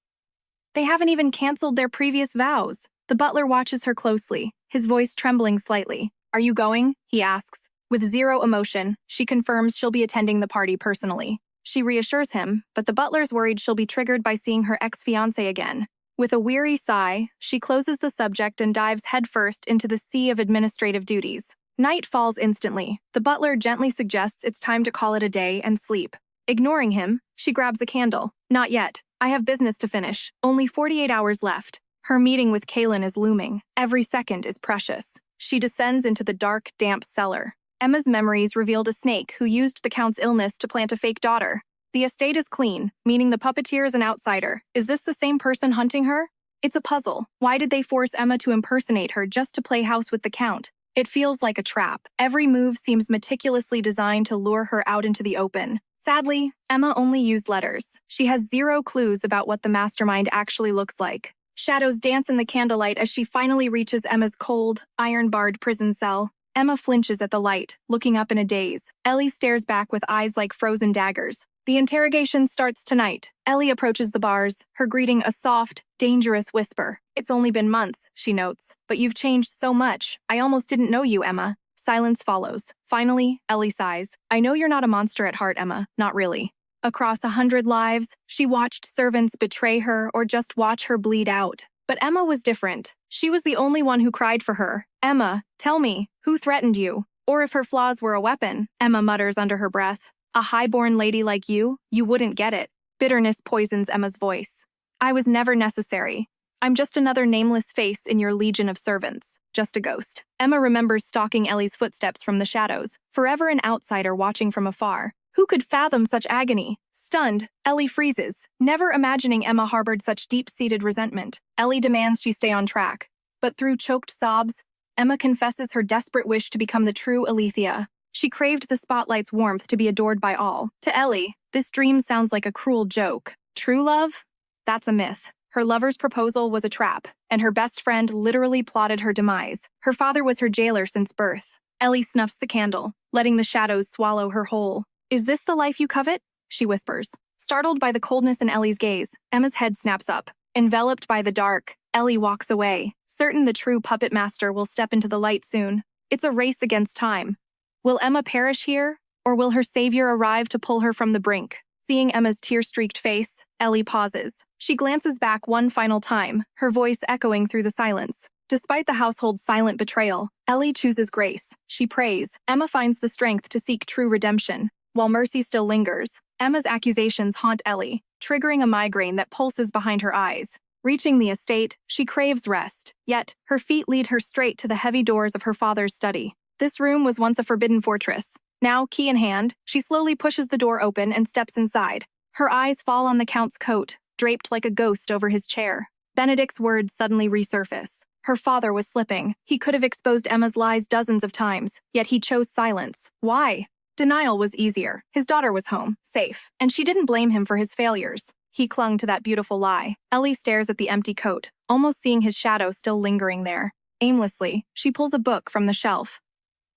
They haven't even canceled their previous vows. The butler watches her closely, his voice trembling slightly. "Are you going?" he asks. With zero emotion, she confirms she'll be attending the party personally. She reassures him, but the butler's worried she'll be triggered by seeing her ex-fiancé again. With a weary sigh, she closes the subject and dives headfirst into the sea of administrative duties. Night falls instantly. The butler gently suggests it's time to call it a day and sleep. Ignoring him, she grabs a candle. "Not yet. I have business to finish. Only 48 hours left." Her meeting with Kaelin is looming. Every second is precious. She descends into the dark, damp cellar. Emma's memories revealed a snake who used the Count's illness to plant a fake daughter. The estate is clean, meaning the puppeteer is an outsider. Is this the same person hunting her? It's a puzzle. Why did they force Emma to impersonate her just to play house with the Count? It feels like a trap. Every move seems meticulously designed to lure her out into the open. Sadly, Emma only used letters. She has zero clues about what the mastermind actually looks like. Shadows dance in the candlelight as she finally reaches Emma's cold, iron-barred prison cell. Emma flinches at the light, looking up in a daze. Ellie stares back with eyes like frozen daggers. The interrogation starts tonight. Ellie approaches the bars, her greeting a soft, dangerous whisper. It's only been months, she notes, but you've changed so much. I almost didn't know you, Emma. Silence follows. Finally, Ellie sighs. I know you're not a monster at heart, Emma. Not really. Across 100 lives, she watched servants betray her or just watch her bleed out. But Emma was different. She was the only one who cried for her. Emma, tell me, who threatened you? Or if her flaws were a weapon, Emma mutters under her breath. A high-born lady like you wouldn't get it. Bitterness poisons Emma's voice. I was never necessary. I'm just another nameless face in your legion of servants. Just a ghost. Emma remembers stalking Ellie's footsteps from the shadows, forever an outsider watching from afar. Who could fathom such agony? Stunned, Ellie freezes, never imagining Emma harbored such deep-seated resentment. Ellie demands she stay on track. But through choked sobs, Emma confesses her desperate wish to become the true Alethea. She craved the spotlight's warmth to be adored by all. To Ellie, this dream sounds like a cruel joke. True love? That's a myth. Her lover's proposal was a trap, and her best friend literally plotted her demise. Her father was her jailer since birth. Ellie snuffs the candle, letting the shadows swallow her whole. Is this the life you covet? She whispers. Startled by the coldness in Ellie's gaze, Emma's head snaps up. Enveloped by the dark, Ellie walks away, certain the true puppet master will step into the light soon. It's a race against time. Will Emma perish here, or will her savior arrive to pull her from the brink? Seeing Emma's tear-streaked face, Ellie pauses. She glances back one final time, her voice echoing through the silence. Despite the household's silent betrayal, Ellie chooses grace. She prays. Emma finds the strength to seek true redemption. While mercy still lingers, Emma's accusations haunt Ellie, triggering a migraine that pulses behind her eyes. Reaching the estate, she craves rest, yet her feet lead her straight to the heavy doors of her father's study. This room was once a forbidden fortress. Now, key in hand, she slowly pushes the door open and steps inside. Her eyes fall on the Count's coat, draped like a ghost over his chair. Benedict's words suddenly resurface. Her father was slipping. He could have exposed Emma's lies dozens of times, yet he chose silence. Why? Denial was easier. His daughter was home, safe, and she didn't blame him for his failures. He clung to that beautiful lie. Ellie stares at the empty coat, almost seeing his shadow still lingering there. Aimlessly, she pulls a book from the shelf.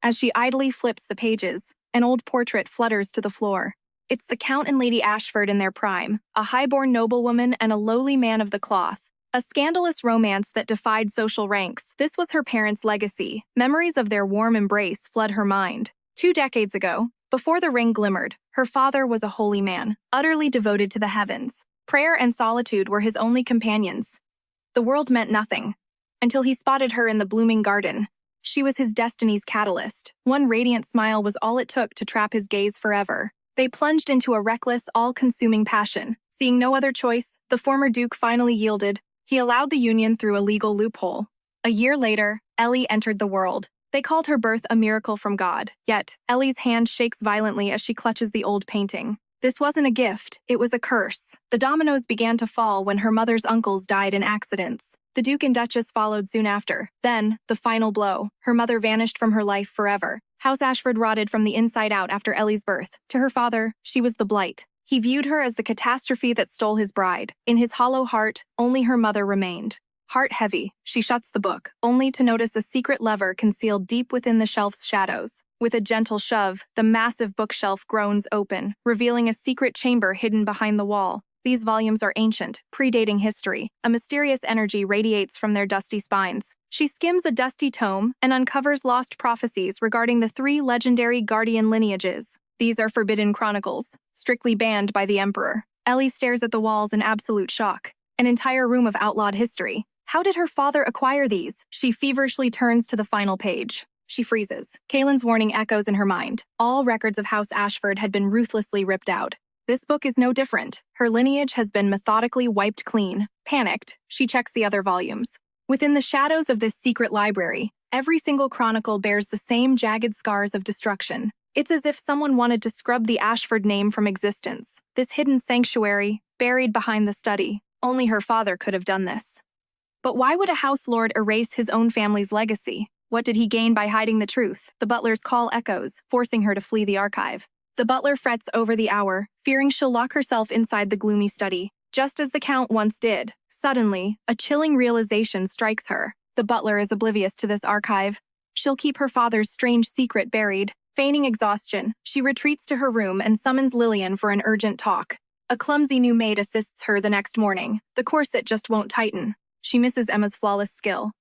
As she idly flips the pages, an old portrait flutters to the floor. It's the Count and Lady Ashford in their prime, a high-born noblewoman and a lowly man of the cloth. A scandalous romance that defied social ranks. This was her parents' legacy. Memories of their warm embrace flood her mind. 2 decades ago, before the ring glimmered, her father was a holy man, utterly devoted to the heavens. Prayer and solitude were his only companions. The world meant nothing, until he spotted her in the blooming garden. She was his destiny's catalyst. One radiant smile was all it took to trap his gaze forever. They plunged into a reckless, all-consuming passion. Seeing no other choice, the former duke finally yielded. He allowed the union through a legal loophole. A year later, Ellie entered the world. They called her birth a miracle from God. Yet, Ellie's hand shakes violently as she clutches the old painting. This wasn't a gift, it was a curse. The dominoes began to fall when her mother's uncles died in accidents. The Duke and Duchess followed soon after. Then, the final blow. Her mother vanished from her life forever. House Ashford rotted from the inside out after Ellie's birth. To her father, she was the blight. He viewed her as the catastrophe that stole his bride. In his hollow heart, only her mother remained. Heart heavy, she shuts the book, only to notice a secret lever concealed deep within the shelf's shadows. With a gentle shove, the massive bookshelf groans open, revealing a secret chamber hidden behind the wall. These volumes are ancient, predating history. A mysterious energy radiates from their dusty spines. She skims a dusty tome and uncovers lost prophecies regarding the 3 legendary guardian lineages. These are forbidden chronicles, strictly banned by the Emperor. Ellie stares at the walls in absolute shock. An entire room of outlawed history. How did her father acquire these? She feverishly turns to the final page. She freezes. Kaylin's warning echoes in her mind. All records of House Ashford had been ruthlessly ripped out. This book is no different. Her lineage has been methodically wiped clean. Panicked, she checks the other volumes. Within the shadows of this secret library, every single chronicle bears the same jagged scars of destruction. It's as if someone wanted to scrub the Ashford name from existence. This hidden sanctuary, buried behind the study. Only her father could have done this. But why would a house lord erase his own family's legacy? What did he gain by hiding the truth? The butler's call echoes, forcing her to flee the archive. The butler frets over the hour, fearing she'll lock herself inside the gloomy study, just as the Count once did. Suddenly, a chilling realization strikes her. The butler is oblivious to this archive. She'll keep her father's strange secret buried. Feigning exhaustion, she retreats to her room and summons Lillian for an urgent talk. A clumsy new maid assists her the next morning. The corset just won't tighten. She misses Emma's flawless skill.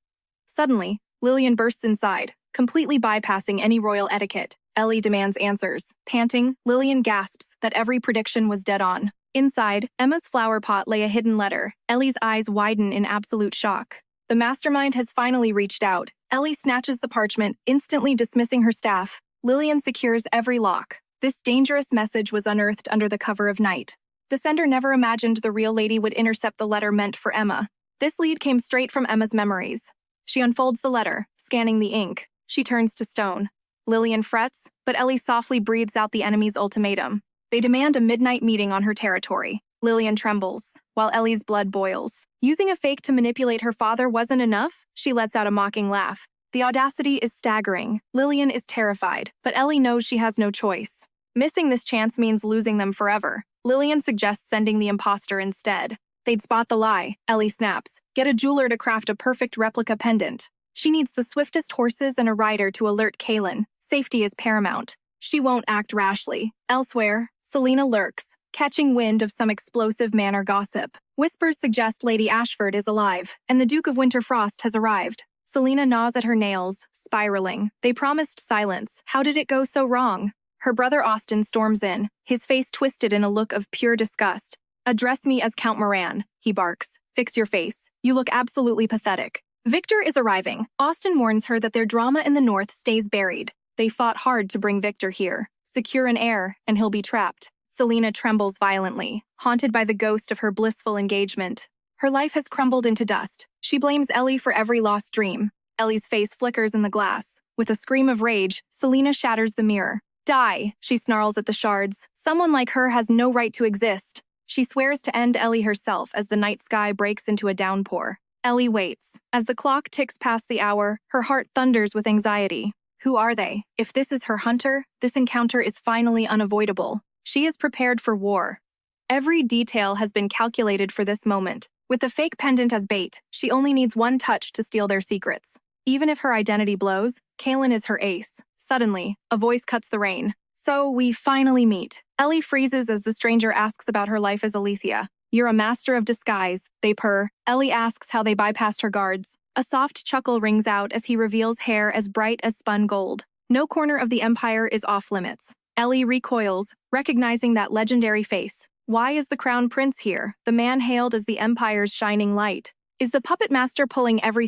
Suddenly, Lillian bursts inside, completely bypassing any royal etiquette. Ellie demands answers. Panting, Lillian gasps that every prediction was dead on. Inside, Emma's flower pot lay a hidden letter. Ellie's eyes widen in absolute shock. The mastermind has finally reached out. Ellie snatches the parchment, instantly dismissing her staff. Lillian secures every lock. This dangerous message was unearthed under the cover of night. The sender never imagined the real lady would intercept the letter meant for Emma. This lead came straight from Emma's memories. She unfolds the letter, scanning the ink. She turns to stone. Lillian frets, but Ellie softly breathes out the enemy's ultimatum. They demand a midnight meeting on her territory. Lillian trembles, while Ellie's blood boils. Using a fake to manipulate her father wasn't enough? She lets out a mocking laugh. The audacity is staggering. Lillian is terrified, but Ellie knows she has no choice. Missing this chance means losing them forever. Lillian suggests sending the imposter instead. They'd spot the lie. Ellie snaps. Get a jeweler to craft a perfect replica pendant. She needs the swiftest horses and a rider to alert Kaylin. Safety is paramount. She won't act rashly. Elsewhere, Selena lurks, catching wind of some explosive manor gossip. Whispers suggest Lady Ashford is alive, and the Duke of Winterfrost has arrived. Selena gnaws at her nails, spiraling. They promised silence. How did it go so wrong? Her brother Austin storms in, his face twisted in a look of pure disgust. Address me as Count Moran, he barks. Fix your face. You look absolutely pathetic. Victor is arriving. Austin warns her that their drama in the north stays buried. They fought hard to bring Victor here. Secure an heir, and he'll be trapped. Selena trembles violently, haunted by the ghost of her blissful engagement. Her life has crumbled into dust. She blames Ellie for every lost dream. Ellie's face flickers in the glass. With a scream of rage, Selena shatters the mirror. Die, she snarls at the shards. Someone like her has no right to exist. She swears to end Ellie herself as the night sky breaks into a downpour. Ellie waits. As the clock ticks past the hour, her heart thunders with anxiety. Who are they? If this is her hunter, this encounter is finally unavoidable. She is prepared for war. Every detail has been calculated for this moment. With the fake pendant as bait, she only needs one touch to steal their secrets. Even if her identity blows, Kaylin is her ace. Suddenly, a voice cuts the rain. So, we finally meet. Ellie freezes as the stranger asks about her life as Alethea. You're a master of disguise, they purr. Ellie asks how they bypassed her guards. A soft chuckle rings out as he reveals hair as bright as spun gold. No corner of the Empire is off limits. Ellie recoils, recognizing that legendary face. Why is the Crown Prince here, the man hailed as the Empire's shining light? Is the puppet master pulling every